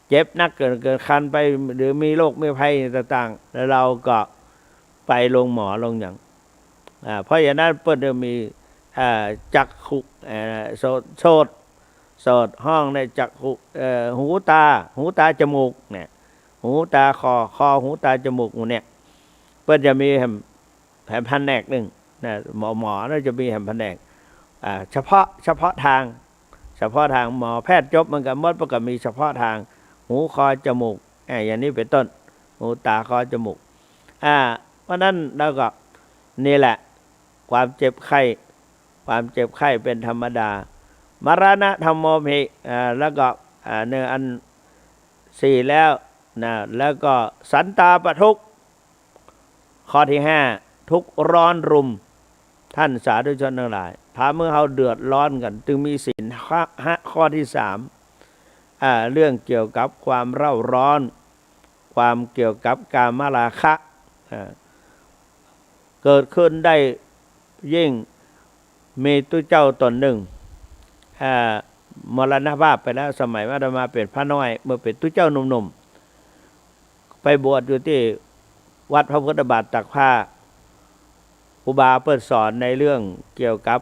เจ็บนักเกินคันไปหรือมีโรคมีภัยต่างๆแล้วเราก็ไปลงหมอลงอย่างเพราะอย่างนั้นเปิ้ลจะมีจักขุโสดห้องในจักขุหูตาจมูกเนี่ยหูตาคอหูตาจมูกเนี่ยเปิ้ลจะมีแผนกหนึ่งนะหมอน่าจะมีแผนกเฉพาะทางหมอแพทย์จบมันก็หมดประกอบมีเฉพาะทางหูคอจมูกอย่างนี้เป็นต้นหูตาคอจมูกเพราะนั้นเราก็นี่แหละความเจ็บไข้เป็นธรรมดามรณะธรรมโมหิแล้วก็เนื้ออันสี่แล้วนะแล้วก็สันตาปทุกข์ข้อที่ห้าทุกร้อนรุมท่านสาธุชนทั้งหลายถ้าเมื่อเราเดือดร้อนกันจึงมีศีลข้อที่สามเรื่องเกี่ยวกับความเร่าร้อนความเกี่ยวกับกามราคะเกิดขึ้นได้ยิ่งมีตู้เจ้าตนหนึ่งมรณภาพไปแล้วสมัยอาตมาเป็นพระน้อยเมื่อเป็นตู้เจ้าหนุ่มๆไปบวชอยู่ที่วัดพระพุทธบาทตักผ้าครูบาเปิดสอนในเรื่องเกี่ยวกับ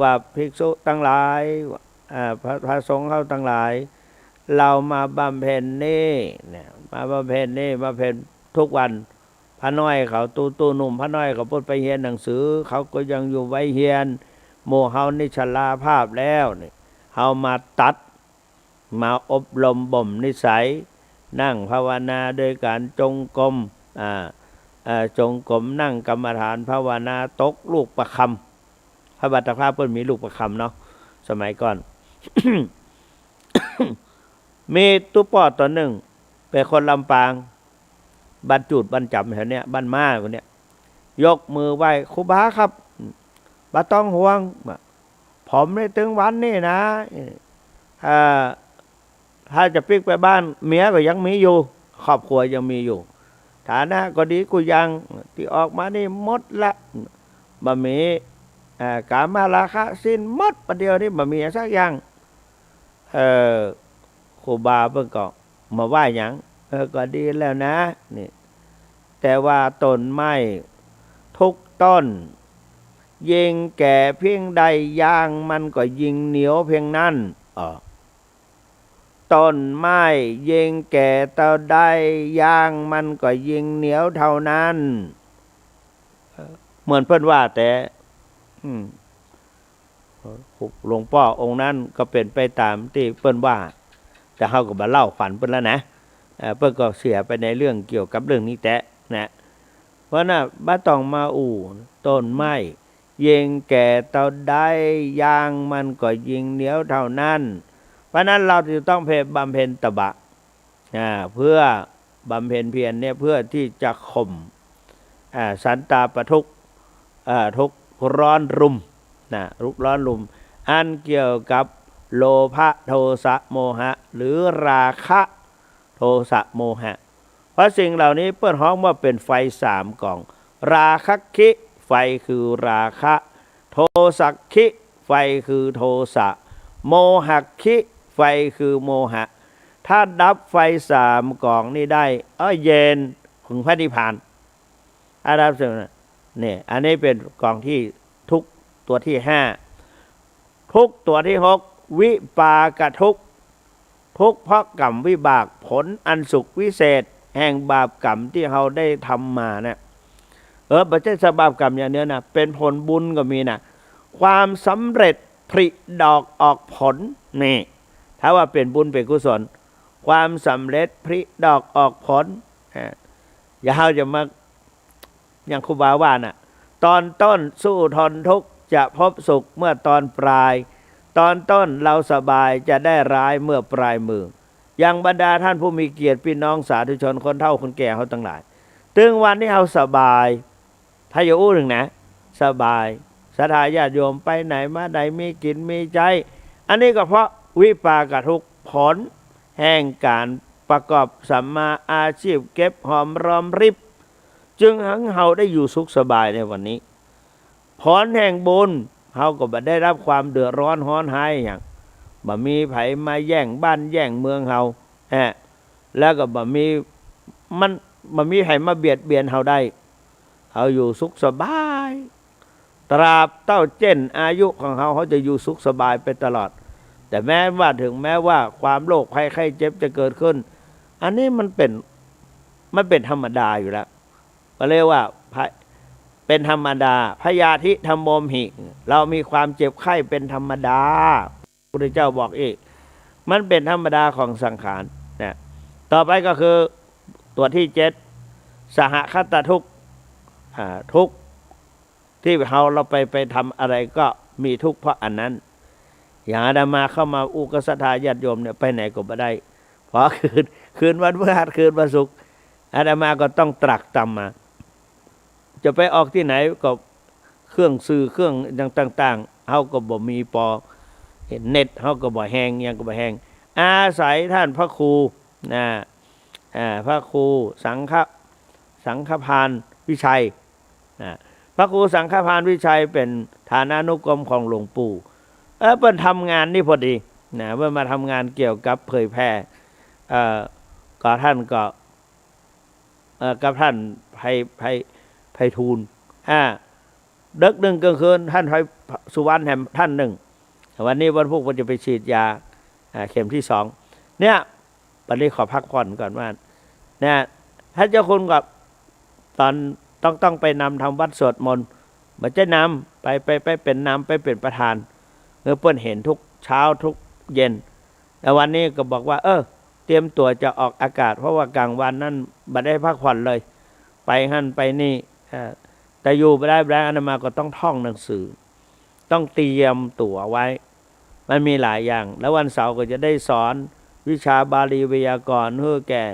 ว่าภิกษุทั้งหลายพระสงฆ์เขาทั้งหลายเรามาบำเพ็ญนี่เนี่ยมาบำเพ็ญทุกวันพระน้อยเขาตู้หนุ่มพระน้อยเขาพูดไปเรียนหนังสือเขาก็ยังอยู่ไว้เรียนโมเฮานิชราภาพแล้วนี่เฮามาตัดมาอบรมบ่มนิสัยนั่งภาวนาโดยการจงกรมจงกรมนั่งกรรมฐานภาวนาตกลูกประคำพระบัตรภาพเพิ่นมีลูกประคำเนาะสมัยก่อน มีตุ๊ปอตัวหนึ่งเป็นคนลำปางบ้านจูดบ้านจำแถวเนี้ยบ้านม้าคนเนี้ยยกมือไหว้ครูบาครับบ่ต้องห่วงผมได้ถึงวันนี้นะถ้าจะปิกไปบ้านเมียก็ยังมีอยู่ครอบครัวยังมีอยู่ฐานะก็ดีกูยังที่ออกมานี่หมดละบะมีกามาราคะสิ้นหมดประเดี๋ยวนี้บะมีสักอย่างครูบาเพิ่งก็มาว่าอย่างก็ดีแล้วนะนี่แต่ว่าต้นไม้ทุกต้นยิงแก่เพียงใดยางมันก็ยิงเหนียวเพียงนั้น ต้นไม้ยิงแก่เท่าใดย่างมันก็ยิงเหนียวเท่านั้นเหมือนเพิ่นว่าแต่หลวงพ่อองค์นั้นก็เป็นไปตามที่เพิ่นว่าแต่เขาก็มาเล่าฝันเพิ่นแล้วนะเพิ่นก็เสียไปในเรื่องเกี่ยวกับเรื่องนี้แต่นะเพราะน่ะบ้าต้องมาต้นไม้ยิงแก่เท่าใดยางมันก็ยิงเหนียวเท่านั้นเพราะนั้นเราจะต้องบำเพ็ญตบะเพื่อบำเพ็ญเพียรเนี่ยเพื่อที่จะข่มสันตาปทุกข์ทุกข์ร้อนรุมทุกข์ร้อนรุมอันเกี่ยวกับโลภะโทสะโมหะหรือราคะโทสะโมหะเพราะสิ่งเหล่านี้เปิ้นฮ้องว่าเป็นไฟ3กล่องราคะคิไฟคือราคะโทสักคิไฟคือโทสะโมหะคิไฟคือโมหะถ้าดับไฟ3กล่องนี้ได้เย็นถึงพระนิพพานอาดับเสร็จเนี่ยอันนี้เป็นกล่องที่ทุกตัวที่5ทุกตัวที่6วิปากทุกทุกเพราะกรรมวิบากผลอันสุขวิเศษแห่งบาปกรรมที่เราได้ทำมาเนี่ยไม่ใช่สบาปกรรมอย่างเนี้ยนะเป็นผลบุญก็มีนะความสำเร็จผลิดอกออกผลนี่ถ้าว่าเป็นบุญเป็นกุศลความสำเร็จผลิดอกออกผลอย่าเราจะมาอย่างครูบาว่าน่ะตอนต้นสู้ทนทุกข์จะพบสุขเมื่อตอนปลายตอนต้นเราสบายจะได้ร้ายเมื่อปลายมืออย่างบรรดาท่านผู้มีเกียรติพี่น้องสาธุชนคนเฒ่าคนแก่เขาทั้งหลายถึงวันที่เราสบายถ้าอยู่อู้หนึ่งนะสบายศรัทธาญาติโยมไปไหนมาไหนมีกินมีใจอันนี้ก็เพราะวิปากทุกข์ผลแห่งการประกอบสัมมาอาชีพเก็บหอมรอมริบจึงให้เราได้อยู่สุขสบายในวันนี้ผลแห่งบุญเราก็บ่ได้รับความเดือดร้อนฮ้อนหายอย่างบ่มีไผมาแย่งบ้านแย่งเมืองเราแล้วก็บ่มีไผมาเบียดเบียนเราได้เราอยู่สุขสบายตราบเต้าเจนอายุของเขาจะอยู่สุขสบายไปตลอดแต่แม้ว่าความโรคภัยไข้เจ็บจะเกิดขึ้นอันนี้มันเป็นธรรมดาอยู่แล้วก็เรียกว่าเป็นธรรมดาพยาธิธรรมโมมหิเรามีความเจ็บไข้เป็นธรรมดาพระพุทธเจ้าบอกอีกมันเป็นธรรมดาของสังขารนะต่อไปก็คือตัวที่7สหคตทุกข์ทุกข์ที่เราไปทำอะไรก็มีทุกข์เพราะอันนั้นอย่างอาตมาเข้ามาอุกศรัทธาญาติโยมเนี่ยไปไหนก็ไม่ได้เพราะคืนวันพฤหัสคืนวันศุกร์อาตมาก็ต้องตรักตำมาจะไปออกที่ไหนก็เครื่องสื่อเครื่องต่างๆเขาก็บ่มีเน็ตเขาก็บ่แหงยังก็บ่แหงอาศัยท่านพระครูพระครูสังฆพานวิชัยพระครูสังฆพานวิชัยเป็นฐานานุกรมของหลวงปู่เพิ่นทำงานนี่พอดีเพิ่นมาทำงานเกี่ยวกับเผยแพร่ก็ท่านก็กับท่านไพฑูรย์ดึกหนึ่งกลางคืนท่านไพสุวรรณแห่งท่านหนึ่งวันนี้วันพุธวันจะไปฉีดยาเข็มที่2เนี่ยวันนี้ขอพักผ่อนก่อนว่าเนี่ยท่านเจ้าคุณกับตอนต้องไปนำทำวัดสวดมนต์มันจะนำไปเป็นนำไปเป็นประธานเพื่อนเห็นทุกเช้าทุกเย็นแต่วันนี้ก็บอกว่าเตรียมตัวจะออกอากาศเพราะว่ากลางวันนั้นไม่ได้พักผ่อนเลยไปหั่นไปนี่แต่อยู่ไปได้อาตมาก็ต้องท่องหนังสือต้องเตรียมตัวไว้มันมีหลายอย่างแล้ววันเสาร์ก็จะได้สอนวิชาบาลีไวยากรณ์ให้แก่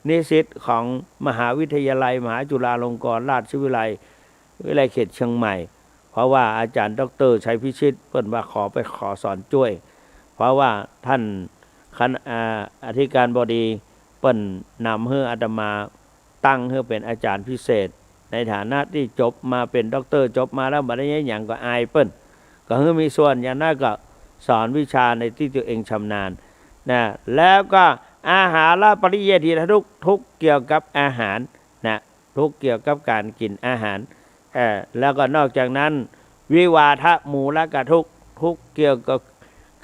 นิสิตของมหาวิทยาลัยมหาจุฬาลงกรณราชวิทยาลัยเขตเชียงใหม่เพราะว่าอาจารย์ดร.ชัยพิชิตเพิ่นว่าขอสอนช่วยเพราะว่าท่านอธิการบดีเปิ้นนำให้อาตมาตั้งให้เป็นอาจารย์พิเศษในฐานะที่จบมาเป็นด็อกเตอร์จบมาแล้วบ่ได้อย่างก็อายเปิ้นก็ให้มีส่วนอย่างนั้นก็สอนวิชาในที่ตัวเองชำนาญแล้วก็อาหารและปริเยติทุกเกี่ยวกับอาหารทุกเกี่ยวกับการกินอาหารแล้วก็นอกจากนั้นวิวาทะมูลกทุกเกี่ยวกับ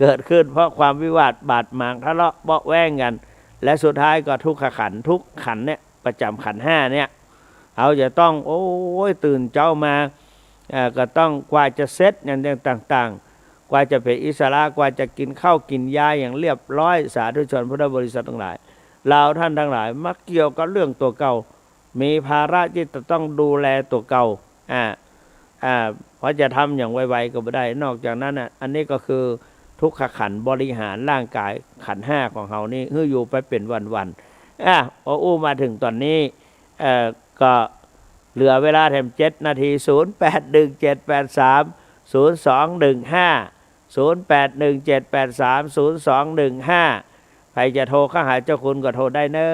เกิดขึ้นเพราะความวิวาทบาดหมางทะเลาะเบาะแว้งกันและสุดท้ายก็ทุกขขันธ์ทุกขันธ์เนี่ยประจำขันธ์ห้าเนี่ยเอาจะต้องโอ้ยตื่นเจ้ามาก็ต้องกว่าจะเซ็ตอย่างต่างๆกว่าจะเป็นอิสระกว่าจะกินข้าวกินยาอย่างเรียบร้อยสาธุชนพุทธบริษัททั้งหลายเราท่านทั้งหลายมักเกี่ยวกับเรื่องตัวเก่ามีภาระที่จะต้องดูแลตัวเก่าเพราะจะทำอย่างไวๆก็ไม่ได้นอกจากนั้นอันนี้ก็คือทุกขขันธ์บริหารร่างกายขันธ์ห้าของเรานี่คืออยู่ไปเป็นวันๆพออู้มาถึงตอนนี้ก็เหลือเวลาแถม7 นาที0817830215 ใครจะโทรเข้าหาเจ้าคุณก็โทรได้เนอ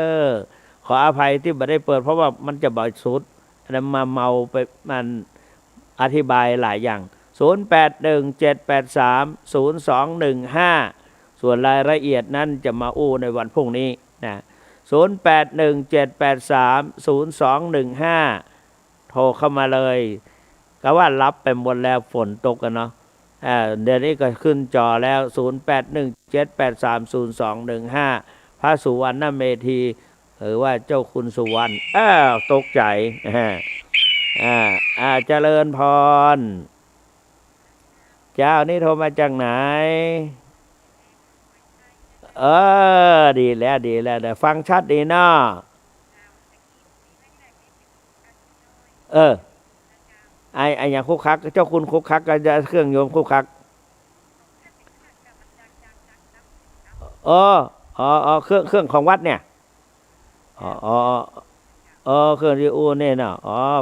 ขออภัยที่ไม่ได้เปิดเพราะว่ามันจะบ่อยสุดแล้วมาเมาไปมันอธิบายหลายอย่าง0817830215ส่วนรายละเอียดนั้นจะมาอู้ในวันพรุ่งนี้นะ0817830215โทรเข้ามาเลยก็ว่ารับไปหมดแล้วฝนตกกันเนาะเดี๋ยวนี้ก็ขึ้นจอแล้ว0817830215พระสุวรรณเมธีหรือว่าเจ้าคุณสุวรรณตกใจเจริญพรเจ้านี่โทรมาจากไหนดีแล้วแต่ฟังชัดดีเนาะไออย่างคุกคักเจ้าคุณคุกคักก็จะเครื่องโยมคุกคักเครื่องของวัดเนี่ยเครื่องที่อู้เนี่ยเนาะ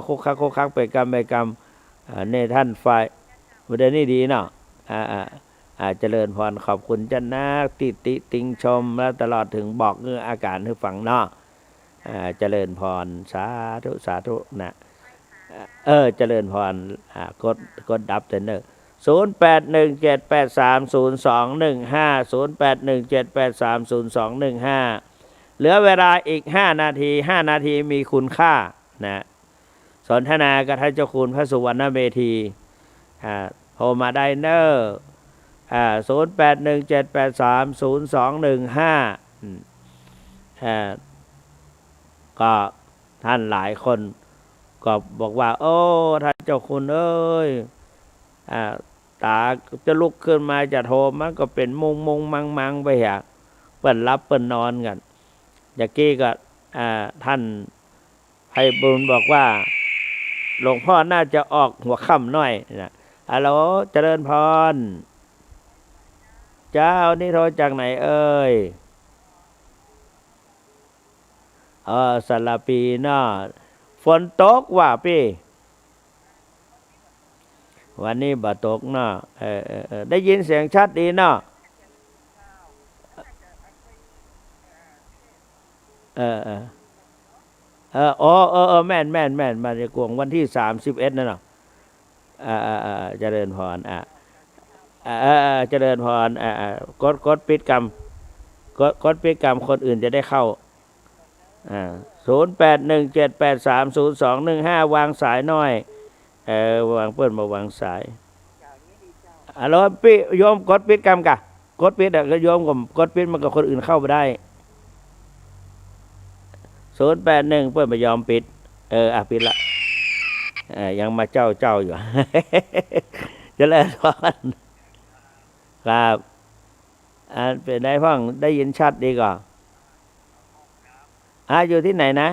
คุกคักไปกรรมเนี่ยท่านฝ่ายประเด็นนี้ดีเนาะเจริญพรขอบคุณเจ้านาติติงชมแล้วตลอดถึงบอกเงื่ออาการให้ฟังเนาะเจริญพรสาธุนะเจริญพรกดดับเทนเนอร์0817830215เหลือเวลาอีก5 นาที5 นาทีมีคุณค่านะสนทนากับท่านเจ้าคุณพระสุวรรณเมธีโทรมาได้เนอ0817830215ก็ท่านหลายคนก็บอกว่าโอ้ท่านเจ้าคุณเอ้ยตาจะลุกขึ้นมาจะโทรมันก็เป็นมุงมังไปเปิ้นรับเปิ้นนอนกันอย่างกี้ก็ท่านไพบุญบอกว่าหลวงพ่อน่าจะออกหัวค่ำหน่อยนะฮัลโหลเจริญพรเจ้านี่โทรจากไหนเอ่ยสารปีเนาะฝนตกว่าพี่วันนี้บ่ตกเนาะได้ยินเสียงชัดดีเนาะแม่นมาในกวงวันที่31นั่นเนาะเจริญพรเจริญพรกดปิดกรรมกดปิดกรรมคนอื่นจะได้เข้า0817830215วางสายน้อยวางเปิ้นมาวางสายแล้วพี่โยมกดปิดกรรมกะกดปิดก็โยมกดปิดมันกับคนอื่นเข้าไปได้081เปิ้นไม่ยอมปิดปิดละยังมาเจ้าอยู่ จะเล่นพรครับเป็นได้พ่องได้ยินชัดดีก่อนอยู่ที่ไหนนะ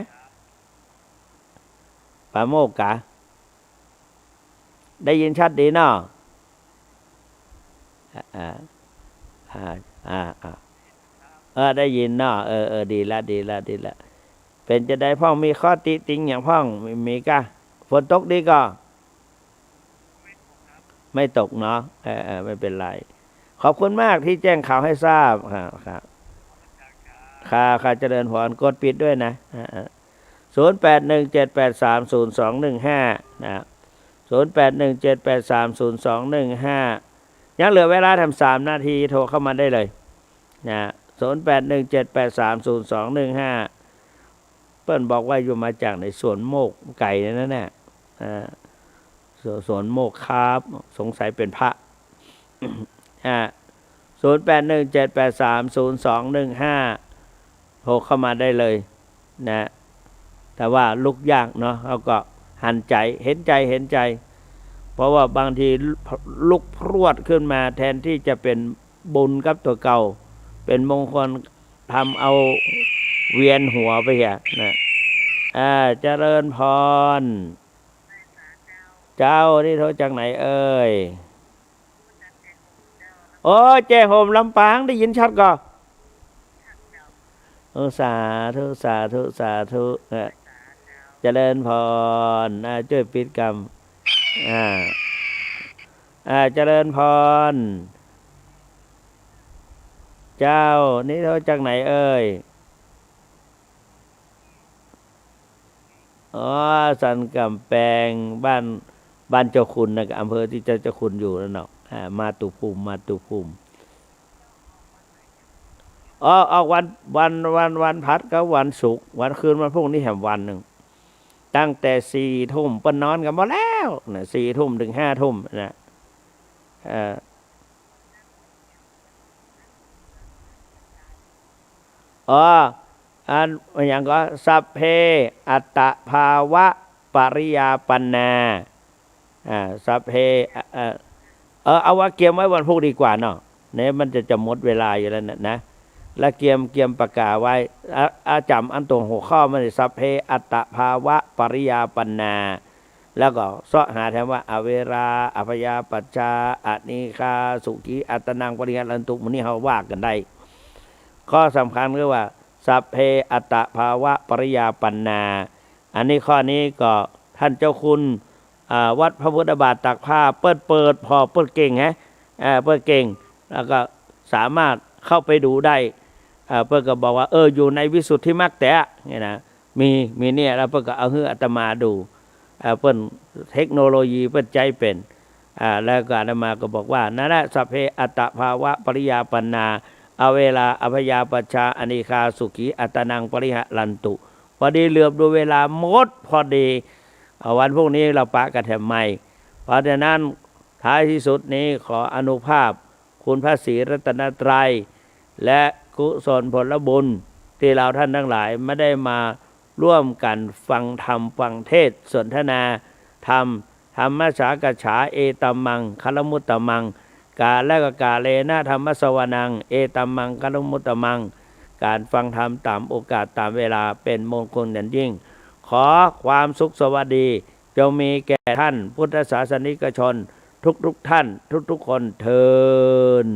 ป่าโมกกะได้ยินชัดดีเนาะได้ยินเนาะดีละเป็นจะได้พ่องมีข้อติติงอย่างพ่องมีกะฝนตกดีก็ไม่ตกเนาะไม่เป็นไรขอบคุณมากที่แจ้งข่าวให้ทราบครับค่ะเจริญพรกดปิดด้วยนะ0817830215นะ0817830215ยังเหลือเวลาทำ3 นาทีโทรเข้ามาได้เลยนะ0817830215เปิ้นบอกว่าอยู่มาจากในสวนโมกไก่นั่นแหละสวนโมกครับสงสัยเป็นพระ 0817830215โทรเข้ามาได้เลยนะแต่ว่าลุกยากเนาะเขาก็หันใจเห็นใจ เพราะว่าบางทีลุกพรวดขึ้นมาแทนที่จะเป็นบุญกับตัวเก่าเป็นมงคลทำเอาเวียนหัวไปอ่ะนะเจริญพรเจ้านี่โทรจากไหนเอ่ยโอ้เจ้โฮมลำปางได้ยินชัดก่อสาธุเจริญพรช่วยปิดกรรมเจริญพรเจ้านี่โทรจากไหนเอ่ยสันกำแพงบ้านเจ้าคุณนะอำเภอที่เจ้าคุณอยู่นั่นเนาะมาตุภูมิออกวันพัดกับวันศุกร์วันคืนวันพรุ่งนี้แหมวันหนึ่งตั้งแต่4 ทุ่มเปิ้นนอนกันมาแล้วนะ4 ทุ่มถึง5 ทุ่มนะอันอย่างก็สัพเพอัตตภาวะปริยาปันนาสัพเพเอาว่าเกียมไว้วันพรุ่งดีกว่าเนาะเนี่ยมันจะหมดเวลาอยู่แล้วนะและเกียมประกาศไว้จำอันตรงหัวข้อมันสัพเพอัตตภาวะปริยาปันนาแล้วก็เสาะหาแทนว่าอเวราอภยาปัจจาอนิคาสุขีอัตนังปริยันตุมันนี่เขาว่ากันได้ข้อสำคัญคือว่าสัพเพอัตตภาวะปริยาปันนาอันนี้ข้อนี้ก็ท่านเจ้าคุณวัดพระพุทธบาทตักผ้าเปิดพอเปิดเก่งเปิดเก่งแล้วก็สามารถเข้าไปดูได้เปิดก็บอกว่าอยู่ในวิสุทธิมรรคแต่เนี่ยนะมีเนี่ยแล้วเปิดก็เอาให้อาตมาดูเปิดเทคโนโลยีเปิดใจเป็นแล้วก็อาตมาก็บอกว่านั่นแหละสัพเพอัตตภาวะปริยาปันนาอเวลาอภยาปัจจาอนิคาสุขีอัตนังปริหะลันตุพอดีเหลือบดูเวลาหมดพอดีวันพวกนี้เราปะกันแถมใหม่เพราะฉะนั้นท้ายที่สุดนี้ขออนุภาพคุณพระศรีรัตนตรัยและกุศลผลบุญที่เราท่านทั้งหลายไม่ได้มาร่วมกันฟังธรรมฟังเทศสนทนาธรรมสากฉาเอตัมมังคลมุตตมังกาและกาเลนะธรรมสวนังเอตัมมังคลมุตตมังการฟังธรรมตามโอกาสตามเวลาเป็นมงคลอย่างยิ่งขอความสุขสวัสดีจงมีแก่ท่านพุทธศาสนิกชนทุกท่านทุกคนเทอญ